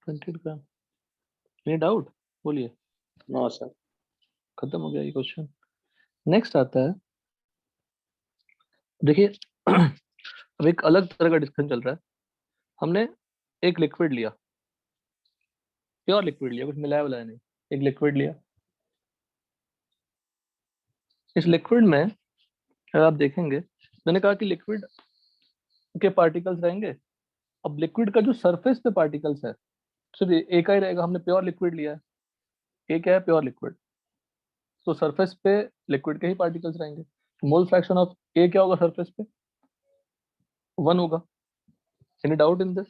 20 ग्राम। एनी डाउट, बोलिए। No sir. खत्म हो गया ये क्वेश्चन। नेक्स्ट आता है, देखिए अब एक अलग तरह का डिस्कशन चल रहा है। हमने एक लिक्विड लिया, प्योर लिक्विड लिया, कुछ मिलाया विलाया नहीं, एक लिक्विड लिया। इस लिक्विड में अगर आप देखेंगे, मैंने कहा कि लिक्विड के पार्टिकल्स रहेंगे। अब लिक्विड का जो सरफेस पे पार्टिकल्स है सिर्फ एक का ही रहेगा, हमने प्योर लिक्विड लिया है, एक है प्योर लिक्विड, तो सरफेस पे लिक्विड के ही पार्टिकल्स रहेंगे। मोल फ्रैक्शन ऑफ ए क्या होगा सरफेस पे, 1 होगा। Any doubt in this?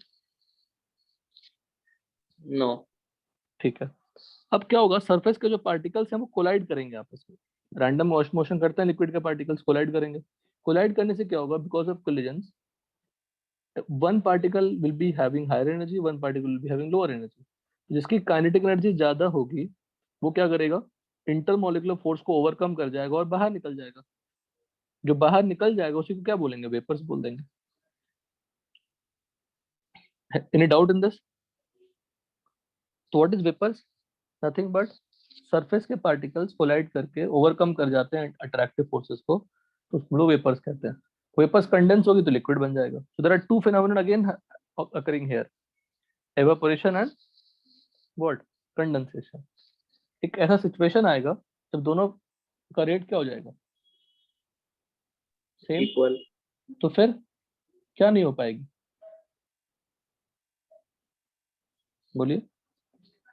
No. ठीक है। अब क्या होगा, सरफेस के जो पार्टिकल्स हैं वो कोलाइड करेंगे आपस में, रैंडम मोशन करते हैं, लिक्विड के पार्टिकल्स कोलाइड करेंगे। कोलाइड करने से क्या होगा, because of collisions one particle will be having higher energy, one particle will be having lower energy. जिसकी काइनेटिक एनर्जी ज्यादा होगी वो क्या करेगा, इंटरमोलिकुलर फोर्स को ओवरकम कर जाएगा और बाहर निकल जाएगा। जो बाहर निकल जाएगा उसी को क्या बोलेंगे, वेपर्स बोल देंगे। Any doubt in this? तो what is vapours, nothing but surface के पार्टिकल्स कोलाइड करके ओवरकम कर जाते हैं अट्रैक्टिव फोर्सेस को, तो उसको वेपर्स कहते हैं। वेपर्स कंडेंस होगी तो लिक्विड बन जाएगा। So there are two phenomena again occurring here, evaporation and what, condensation. एक ऐसा सिचुएशन आएगा जब दोनों का रेट क्या हो जाएगा, सेम। इक्वल। तो फिर क्या नहीं हो पाएगी, बोलिए।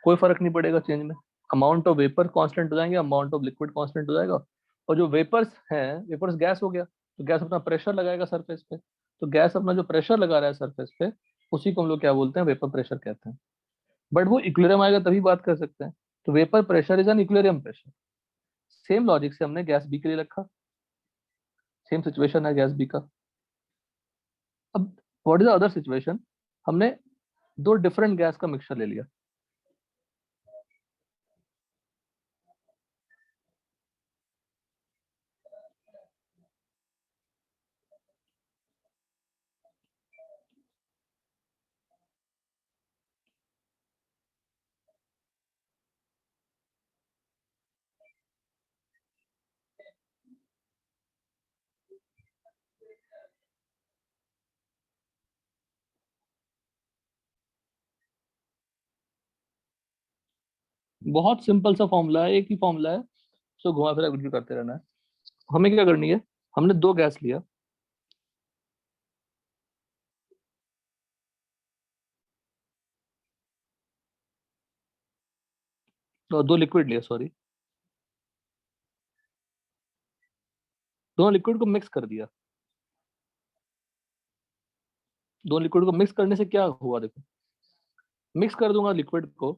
कोई फर्क नहीं पड़ेगा चेंज में, अमाउंट ऑफ वेपर कांस्टेंट हो जाएंगे, अमाउंट ऑफ लिक्विड कांस्टेंट हो जाएगा। और जो वेपर्स हैं, वेपर्स गैस हो गया, तो गैस अपना प्रेशर लगाएगा सरफेस पे, तो गैस अपना जो प्रेशर लगा रहा है सरफेस पे, उसी को हम लोग क्या बोलते हैं, वेपर प्रेशर कहते हैं। बट वो इक्विलिब्रियम आएगा तभी बात कर सकते हैं। तो vapour pressure is an equilibrium pressure. Same logic से हमने गैस बी के लिए रखा, सेम सिचुएशन है गैस बी का। अब what is the other situation, हमने दो डिफरेंट गैस का मिक्सचर ले लिया। बहुत सिंपल सा फॉर्मूला है, एक ही फॉर्मूला है, सो घुमा फिरा कुछ भी करते रहना है। हमें क्या करनी है, हमने दो गैस लिया, तो दो लिक्विड लिया, सॉरी, दोनों लिक्विड को मिक्स कर दिया। दोनों लिक्विड को मिक्स करने से क्या हुआ, देखो, मिक्स कर दूंगा लिक्विड को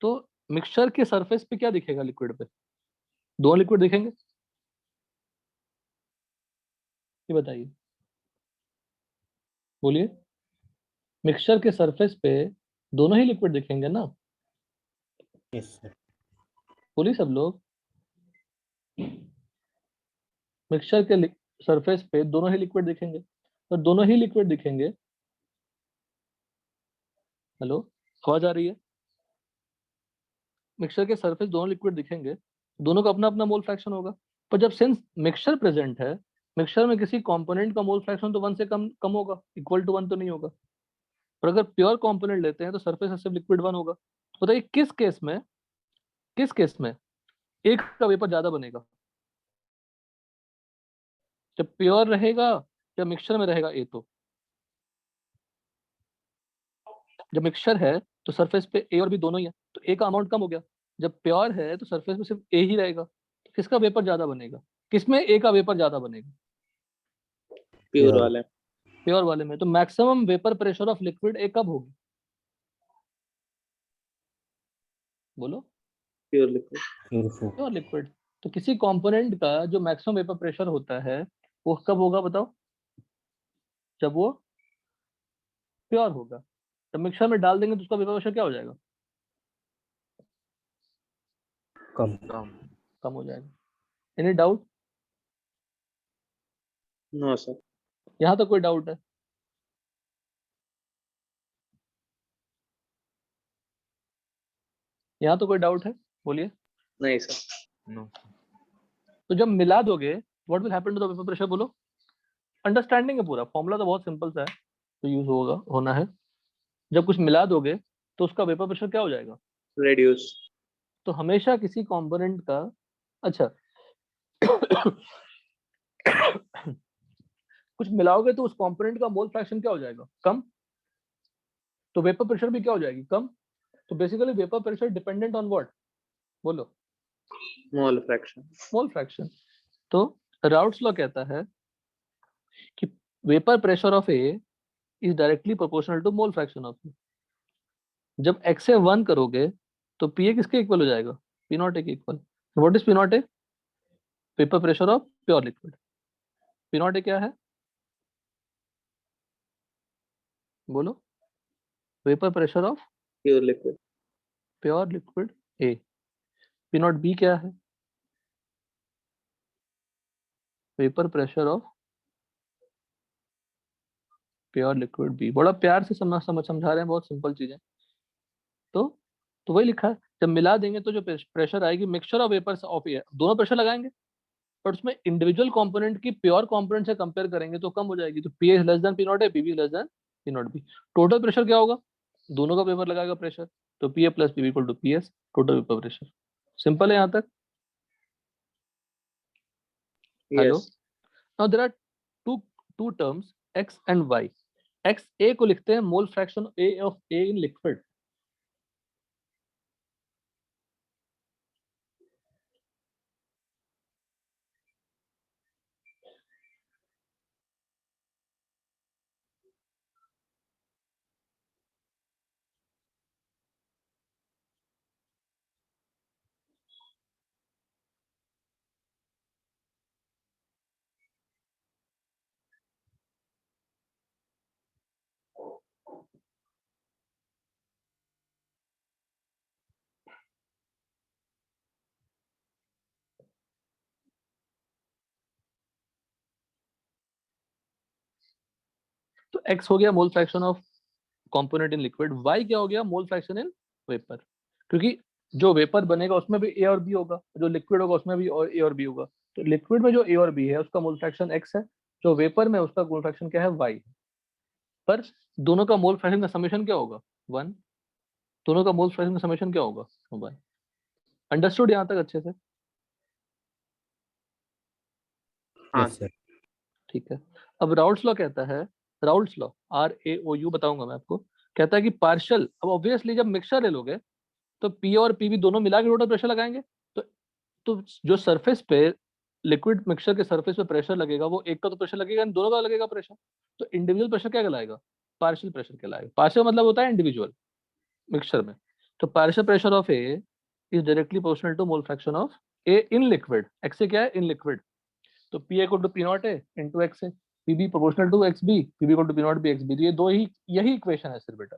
तो मिक्सचर के सरफेस पे क्या दिखेगा, लिक्विड पे दोनों लिक्विड दिखेंगे, ये बताइए, बोलिए। मिक्सचर के सरफेस पे दोनों ही लिक्विड दिखेंगे ना, यस सर। बोलिए सब लोग। मिक्सचर के सरफेस पे दोनों ही लिक्विड दिखेंगे, तो दोनों ही लिक्विड दिखेंगे। हेलो, आवाज आ रही है? मिक्सचर के सरफेस दोनों लिक्विड दिखेंगे, दोनों का अपना अपना मोल फ्रैक्शन होगा। पर जब सिंस मिक्सचर प्रेजेंट है, मिक्सचर में किसी कंपोनेंट का मोल फ्रैक्शन तो 1 से कम कम होगा, इक्वल टू 1 तो नहीं होगा। पर अगर प्योर कंपोनेंट लेते हैं तो सरफेस एसिड लिक्विड 1 होगा। बताइए किस केस में एक का वेपर ज्यादा बनेगा, जब प्योर रहेगा या मिक्सचर में रहेगा ए? तो जब मिक्सचर है तो सरफेस पे ए और बी दोनों ही है, तो ए का अमाउंट कम हो गया। जब प्योर है तो सरफेस पे सिर्फ ए ही रहेगा, तो किसका वेपर ज्यादा बनेगा? किसमें ए का वेपर ज्यादा बनेगा? Pure Pure. वाले। प्योर वाले में। तो maximum vapour pressure of liquid A कब होगी? बोलो। Pure liquid. Pure. Pure liquid. तो किसी कंपोनेंट का जो मैक्सिमम वेपर प्रेशर होता है वो कब होगा बताओ? जब वो प्योर होगा। जब मिक्सचर में डाल देंगे तो उसका वेपर प्रेशर क्या हो जाएगा? कम. कम हो जाएगा। Any doubt? No sir. यहाँ तो कोई डाउट है? यहाँ तो कोई डाउट है? बोलिए। नहीं सर। No. तो जब मिला दोगे what will happen to the vapour pressure? बोलो। अंडरस्टैंडिंग है पूरा, फॉर्मूला तो बहुत सिंपल सा है, तो यूज होना है। जब कुछ मिला दोगे तो उसका वेपर प्रेशर क्या हो जाएगा? रेड्यूस। तो हमेशा किसी कंपोनेंट का, अच्छा कुछ मिलाओगे तो उस कंपोनेंट का मोल फ्रैक्शन क्या हो जाएगा? कम। तो वेपर प्रेशर भी क्या हो जाएगी? कम। तो basically vapour pressure dependent on what? बोलो। Mole fraction. Mole fraction. तो राउट्स लॉ कहता है कि vapour pressure of A is directly proportional to mole fraction of A. जब x से 1 करोगे तो पी किसके इक्वल हो जाएगा? P naught A K equal. What is P naught A? Vapour pressure of pure liquid. P naught A क्या है? बोलो। Vapour pressure of pure liquid. Pure liquid A. P naught B क्या है? Vapour pressure of pure liquid B. बड़ा प्यार से समझा रहे हैं, बहुत सिंपल चीजें। तो वही लिखा है, जब मिला देंगे तो जो प्रेशर आएगी mixture of vapours of air, दोनों प्रेशर लगाएंगे पर उसमें इंडिविजुअल कंपोनेंट की प्योर कंपोनेंट से कंपेयर करेंगे तो कम हो जाएगी। तो P S less than P naught A, P B less than P naught B. Total pressure क्या होगा? दोनों का वेपर लगाएगा प्रेशर, तो P A plus P B equal to P S, total vapour pressure. Simple है यहाँ तक? Hello. Yes. Now there are two terms x and y। x a को लिखते हैं mole fraction a of a in liquid. तो x हो गया mole fraction of component in liquid, y क्या हो गया? Mole fraction in vapour. क्योंकि जो वेपर बनेगा उसमें भी ए और बी होगा, जो लिक्विड होगा उसमें भी ए और बी होगा। तो लिक्विड में जो ए और बी है उसका मोल फ्रैक्शन x है, जो वेपर में उसका मोल फ्रैक्शन क्या है? y। पर दोनों का मोल फ्रैक्शन का समेशन क्या होगा? 1। दोनों का मोल फ्रैक्शन का समेशन क्या होगा? 1। अंडरस्टूड यहाँ तक अच्छे से? हाँ Yes, sir. ठीक है। अब राउल्ट्स लॉ कहता है, राउल्ट्स लॉ RAOU बताऊंगा मैं आपको, कहता है कि पार्शियल, अब ऑब्वियसली जब मिक्सचर ले लोगे तो पी और पीबी दोनों मिला के टोटल प्रेशर लगाएंगे। तो जो सरफेस पे लिक्विड मिक्सचर के सरफेस पे प्रेशर लगेगा वो एक का तो प्रेशर लगेगा, दोनों का लगेगा प्रेशर। तो इंडिविजुअल प्रेशर क्या कहलाएगा? पार्शियल प्रेशर कहलाएगा। पार्शियल मतलब होता है इंडिविजुअल मिक्सचर में। तो partial pressure of A is directly proportional to mole fraction of A in liquid. X से क्या है? In liquid. तो P A equal to P naught A into X A, P B proportional to X B, P B equal to P naught B X B. तो ये दो ही, यही equation है सिर्फ बेटा।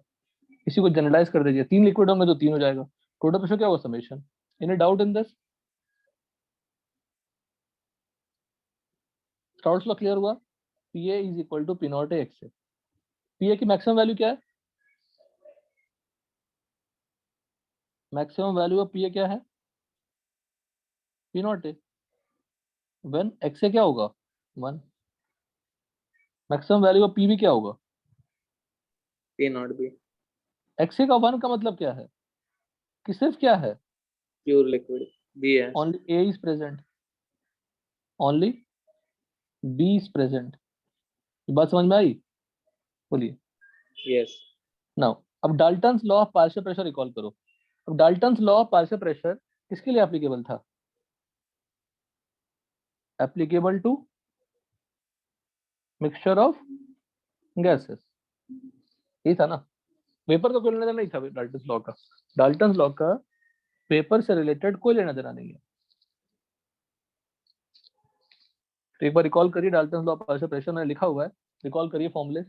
इसी को जनरलाइज कर दीजिए, 3 लिक्विड होंगे तो 3 हो जाएगा। टोटल प्रेशर क्या होगा? Summation. Any doubt in this? Raoult's law clear हुआ? P A is equal to P naught A X A. P A की मैक्सिमम वैल्यू क्या है? Maximum value of P A क्या है? P naught A. When X A क्या होगा? 1। Maximum value of P B क्या होगा? P not B. X A का 1 का मतलब क्या है कि सिर्फ क्या है? Pure liquid. B है. Only A is present, only B is present. बात समझ में आई? बोलिए। Yes. नाउ अब Dalton's law of partial pressure recall करो। अब Dalton's law of partial pressure किसके लिए एप्लीकेबल था? Applicable to mixture of gases, यही था ना? वेपर का कोई लेना देना नहीं था डाल्टन्स लॉ का। डाल्टन्स लॉ का पेपर से रिलेटेड कोई लेना देना नहीं है। तो एक बार रिकॉल करिए Dalton's law of partial pressure, मैंने लिखा हुआ है, रिकॉल करिए फॉर्मूले।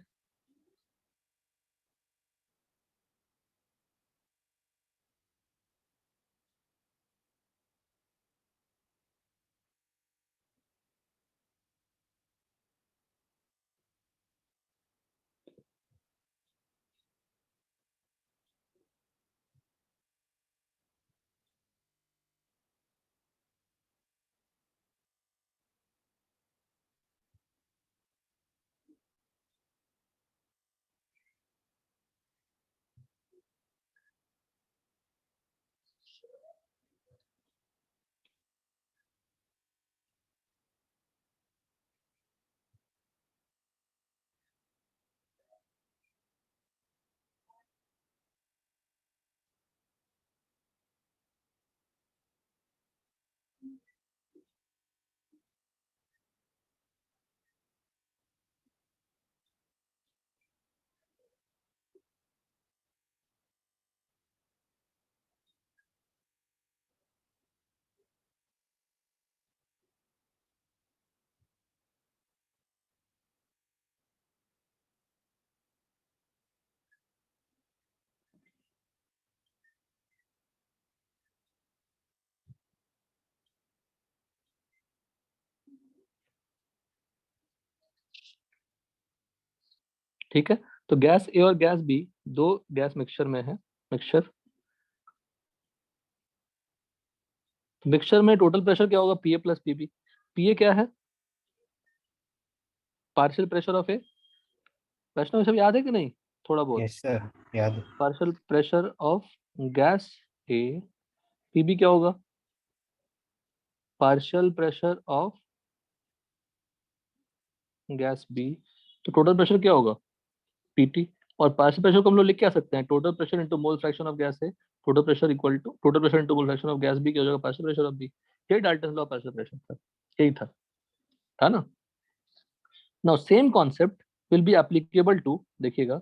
ठीक है, तो गैस ए और गैस बी दो गैस मिक्सचर में है। मिक्सचर में टोटल प्रेशर क्या होगा? P A plus P B. P A क्या है? Partial pressure of A. Vaishnav सब याद है कि नहीं? थोड़ा बहुत। यस सर, याद है। Partial pressure of gas A. P B क्या होगा? Partial pressure of gas B. तो टोटल प्रेशर क्या होगा? पीटी। और पार्शियल प्रेशर को हम लोग लिख क्या सकते हैं? Total pressure into mole fraction of gas A. Total pressure equal to total pressure into mole fraction of gas B क्या हो जाएगा? Partial pressure of B. ये Dalton law of partial pressure था, यही था ना? Now same concept will be applicable to, देखिएगा,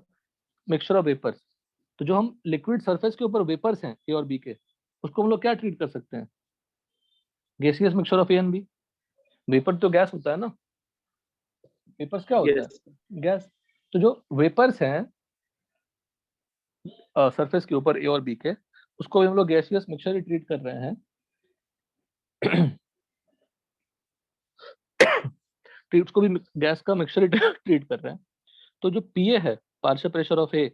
mixture of vapours. तो जो हम लिक्विड सरफेस के ऊपर वेपर्स हैं ए और बी के, उसको हम लोग क्या ट्रीट कर सकते हैं? Gaseous mixture of A and B. Vapour तो गैस होता है ना, वेपर्स क्या होता Yes. है? गैस। तो जो वेपर्स हैं सरफेस के ऊपर ए और बी के, उसको भी हम लोग गैसियस मिक्सचर ही ट्रीट कर रहे हैं। उसको भी गैस का मिक्सचर ही ट्रीट कर रहे हैं। तो जो पीए है, partial pressure of A,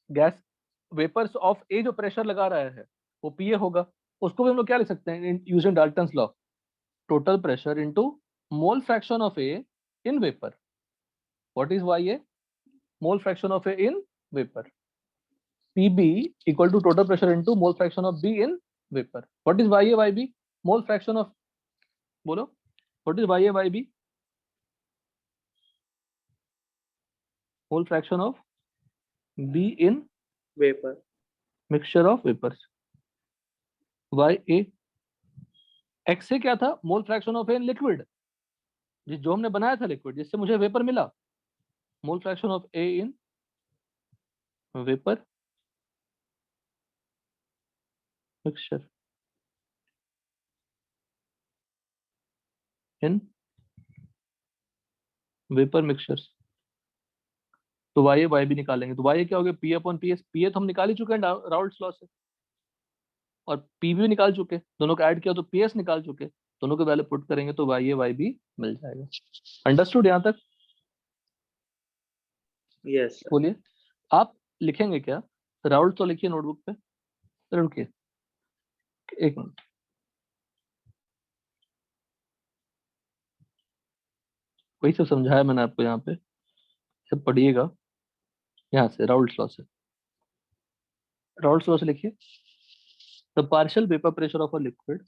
gas vapours of A जो प्रेशर लगा रहा है वो पीए होगा। उसको भी हम लोग क्या लिख सकते हैं using Dalton's law? Total pressure into mole fraction of A in vapour. What is Y A? Mole fraction of A in vapour. P B equal to total pressure into mole fraction of B in vapour. What is Y A Y B? Mole fraction of, बोलो, what is Y A Y B? Mole fraction of B in Vapor. Mixture of vapours. Y A X से क्या था? मोल fraction of A in liquid, जो हमने बनाया था liquid, जिससे मुझे वेपर मिला। मोल fraction of A in vapour mixture in vapour mixtures. तो वाई ए वाई बी निकालेंगे, तो वाई ए क्या हो गया? P upon P S. P A तो हम निकाल ही चुके हैं राउल्ट्स लॉ से, और पी भी निकाल चुके, दोनों को ऐड किया तो पी एस निकाल चुके। दोनों को वैल्यू पुट करेंगे तो वाई ए वाई बी मिल जाएगा। अंडरस्टूड यहाँ तक? Yes. Sir. बोलिए। आप लिखेंगे क्या? राउल्ट्स लॉ लिखिए नोटबुक पे। चलो रुकिए एक मिनट, वही सब समझाया मैंने आपको यहाँ पे, सब पढ़िएगा यहाँ से, राउल्ट्स लॉ से। राउल्ट्स लॉ से लिखिए, the partial vapour pressure of a liquid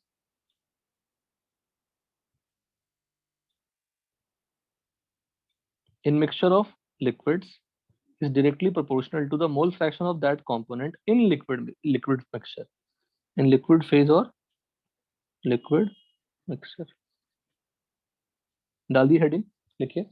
in mixture of liquids is directly proportional to the mole fraction of that component in liquid mixture, in liquid phase or liquid mixture। डाल दी heading, लिखिए।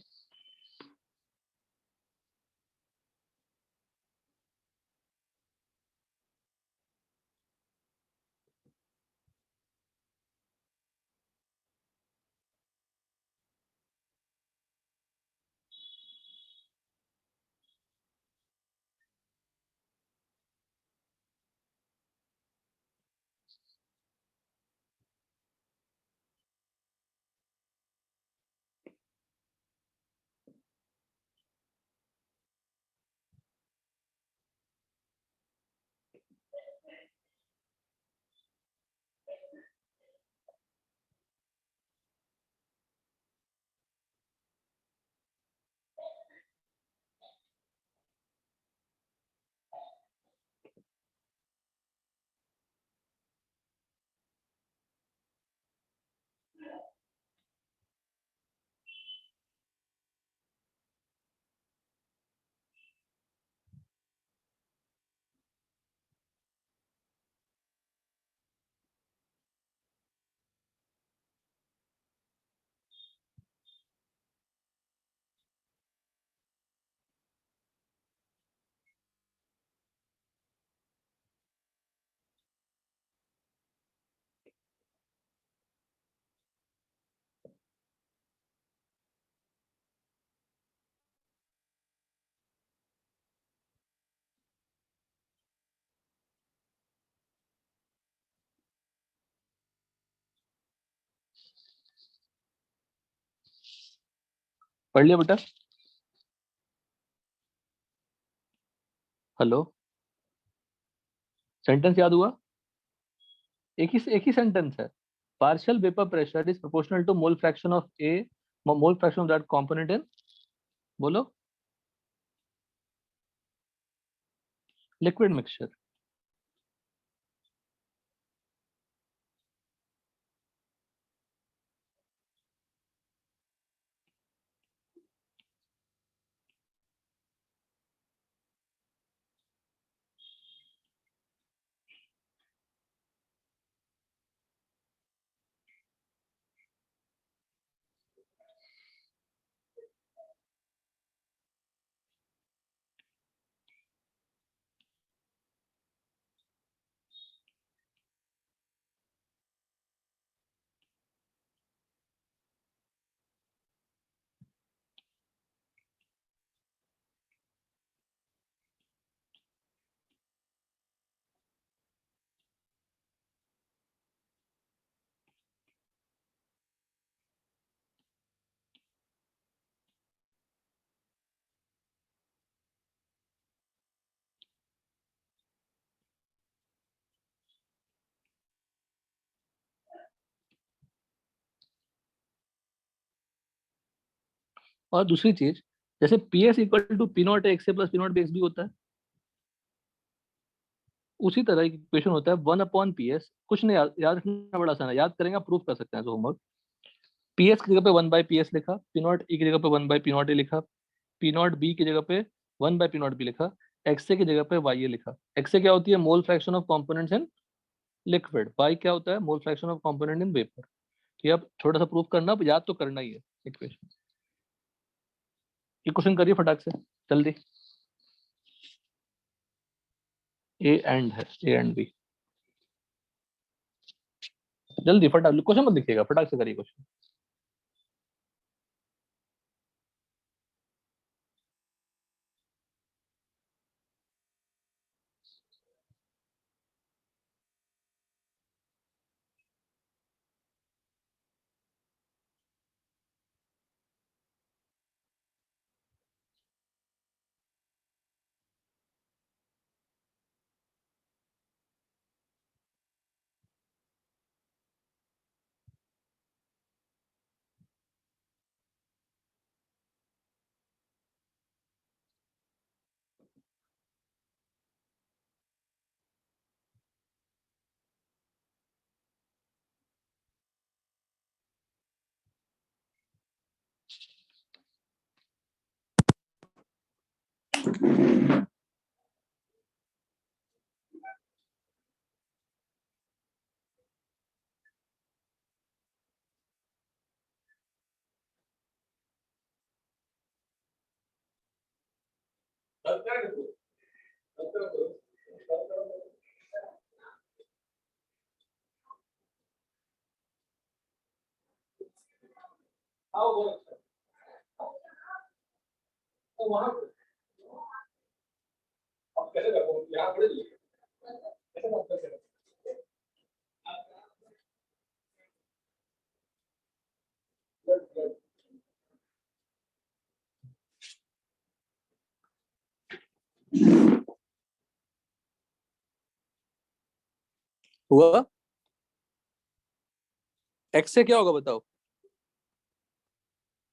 पढ़ लिया बेटा? Hello, sentence याद हुआ? एक ही sentence है। Partial vapour pressure is proportional to mole fraction of A, mole fraction of that component in, बोलो, लिक्विड मिक्सचर। और दूसरी चीज, जैसे P S equal to P naught X A plus P naught B X भी होता है, उसी तरह एक इक्वेशन होता है 1/PS। कुछ नहीं, याद रखना बड़ा आसान है, याद करेंगे आप प्रूफ कर सकते हैं जो होमवर्क। पी एस की जगह पे 1/PS लिखा, पी नॉट ई की जगह पे 1/पी नॉट ए लिखा, पी नॉट बी की जगह पे 1/पी नॉट बी लिखा, एक्सए की जगह पे वाई ए लिखा। एक्सए क्या होती है? Mole fraction of components in liquid. Y क्या होता है? Mole fraction of component in vapour. ये अब छोटा सा प्रूफ करना, अब याद तो करना ही है इक्वेशन। ये क्वेश्चन करिए फटाक से, जल्दी। ए एंड है, ए एंड बी, जल्दी फटाक, क्वेश्चन मत लिखिएगा, फटाक से करिए क्वेश्चन। हुआ? x से क्या होगा बताओ?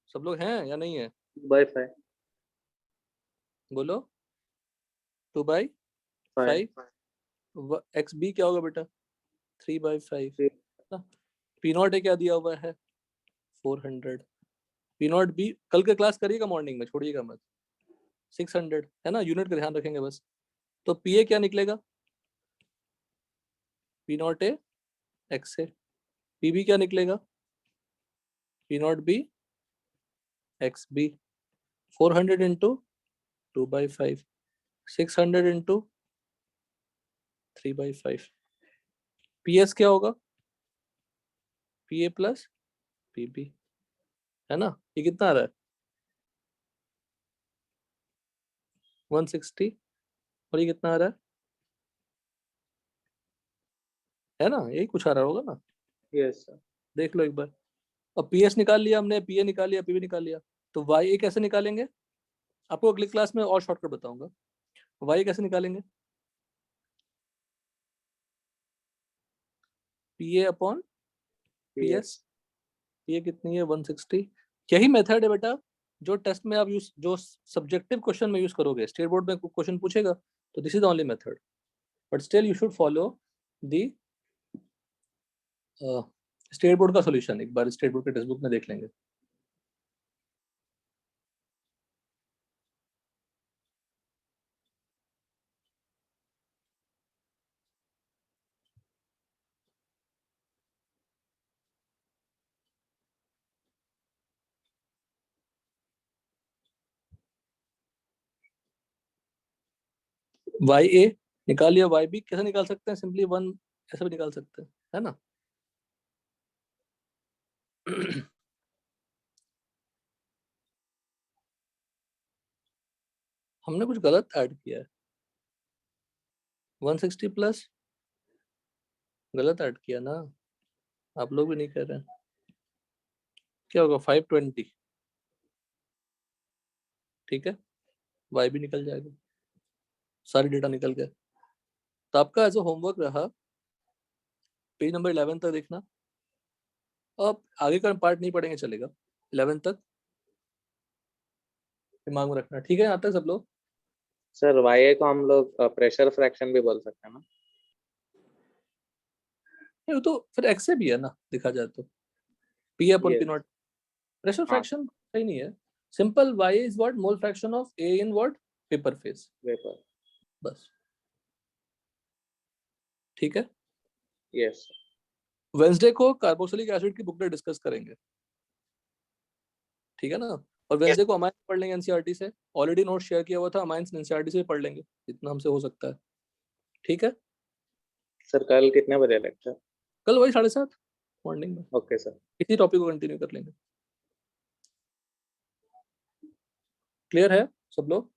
सब लोग हैं या नहीं है? by 5 बोलो। 2/5 एक्स बी क्या होगा बेटा? 3/5 पी नॉट ए क्या दिया हुआ है? 400 पी नॉट बी कल के क्लास करिएगा मॉर्निंग में, छोड़िएगा मत। 600 है ना, यूनिट का ध्यान रखेंगे बस। तो पी ए क्या निकलेगा? P naught A X A. P B क्या निकलेगा? P naught B X B. 400 into 2/5 600 into 3/5 P S क्या होगा? P A plus P B, है ना? ये कितना आ रहा है? 160 और ये कितना आ रहा है ना? यही कुछ आ रहा होगा ना? yes sir देख लो एक बार। अब पी एस निकाल लिया हमने, पी ए निकाल लिया, पी बी निकाल लिया, तो वाई ए कैसे निकालेंगे? आपको अगली क्लास में और शॉर्टकट बताऊंगा। वाई कैसे निकालेंगे? P A upon P S. ये कितनी है? 160। यही मेथड है बेटा जो टेस्ट में आप यूज, जो सब्जेक्टिव क्वेश्चन में यूज करोगे। स्टेट बोर्ड में क्वेश्चन पूछेगा तो this is the only method, but still you should follow the state board का सॉल्यूशन। एक बार स्टेट बोर्ड के टेक्स्ट बुक में देख लेंगे। वाई ए निकाल लिया, वाई बी कैसे निकाल सकते हैं? सिंपली 1 ऐसे भी निकाल सकते हैं, है ना? हमने कुछ गलत ऐड किया है। 160 प्लस गलत ऐड किया ना, आप लोग भी नहीं कर रहे हैं। क्या होगा? 520, ठीक है? वाई भी निकल जाएगा, सारी डेटा निकल गया। तो आपका एज अ होमवर्क रहा पेज नंबर 11 तक देखना। अब आगे का पार्ट नहीं पढ़ेंगे, चलेगा। 11 तक दिमाग में रखना, ठीक है? यहाँ तक सब लोग? सर YA को हम लोग प्रेशर फ्रैक्शन भी बोल सकते हैं ना? ये तो फिर एक्स से भी है ना, देखा जाए तो। P upon P yes naught pressure हाँ फ्रैक्शन सही नहीं है। Simple Y is what? Mole fraction of A in what? Paper phase, vapour बस। ठीक है? yes वेंसडे को कार्बोक्सिलिक एसिड की बुकलेट डिस्कस करेंगे, ठीक है ना? और वेंसडे को अमाइंस पढ़ लेंगे एनसीईआरटी से। ऑलरेडी नोट शेयर किया हुआ था, अमाइंस एनसीईआरटी से पढ़ लेंगे जितना हमसे हो सकता है, ठीक है? सर कल कितने बजे लेक्चर? कल वही 7:30 मॉर्निंग में ओके सर इसी टॉपिक को कंटिन्यू कर लेंगे। क्लियर है सब लोग?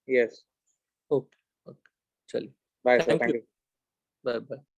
yes ओके ओके, चलिए, bye sir thank thank you, you bye bye.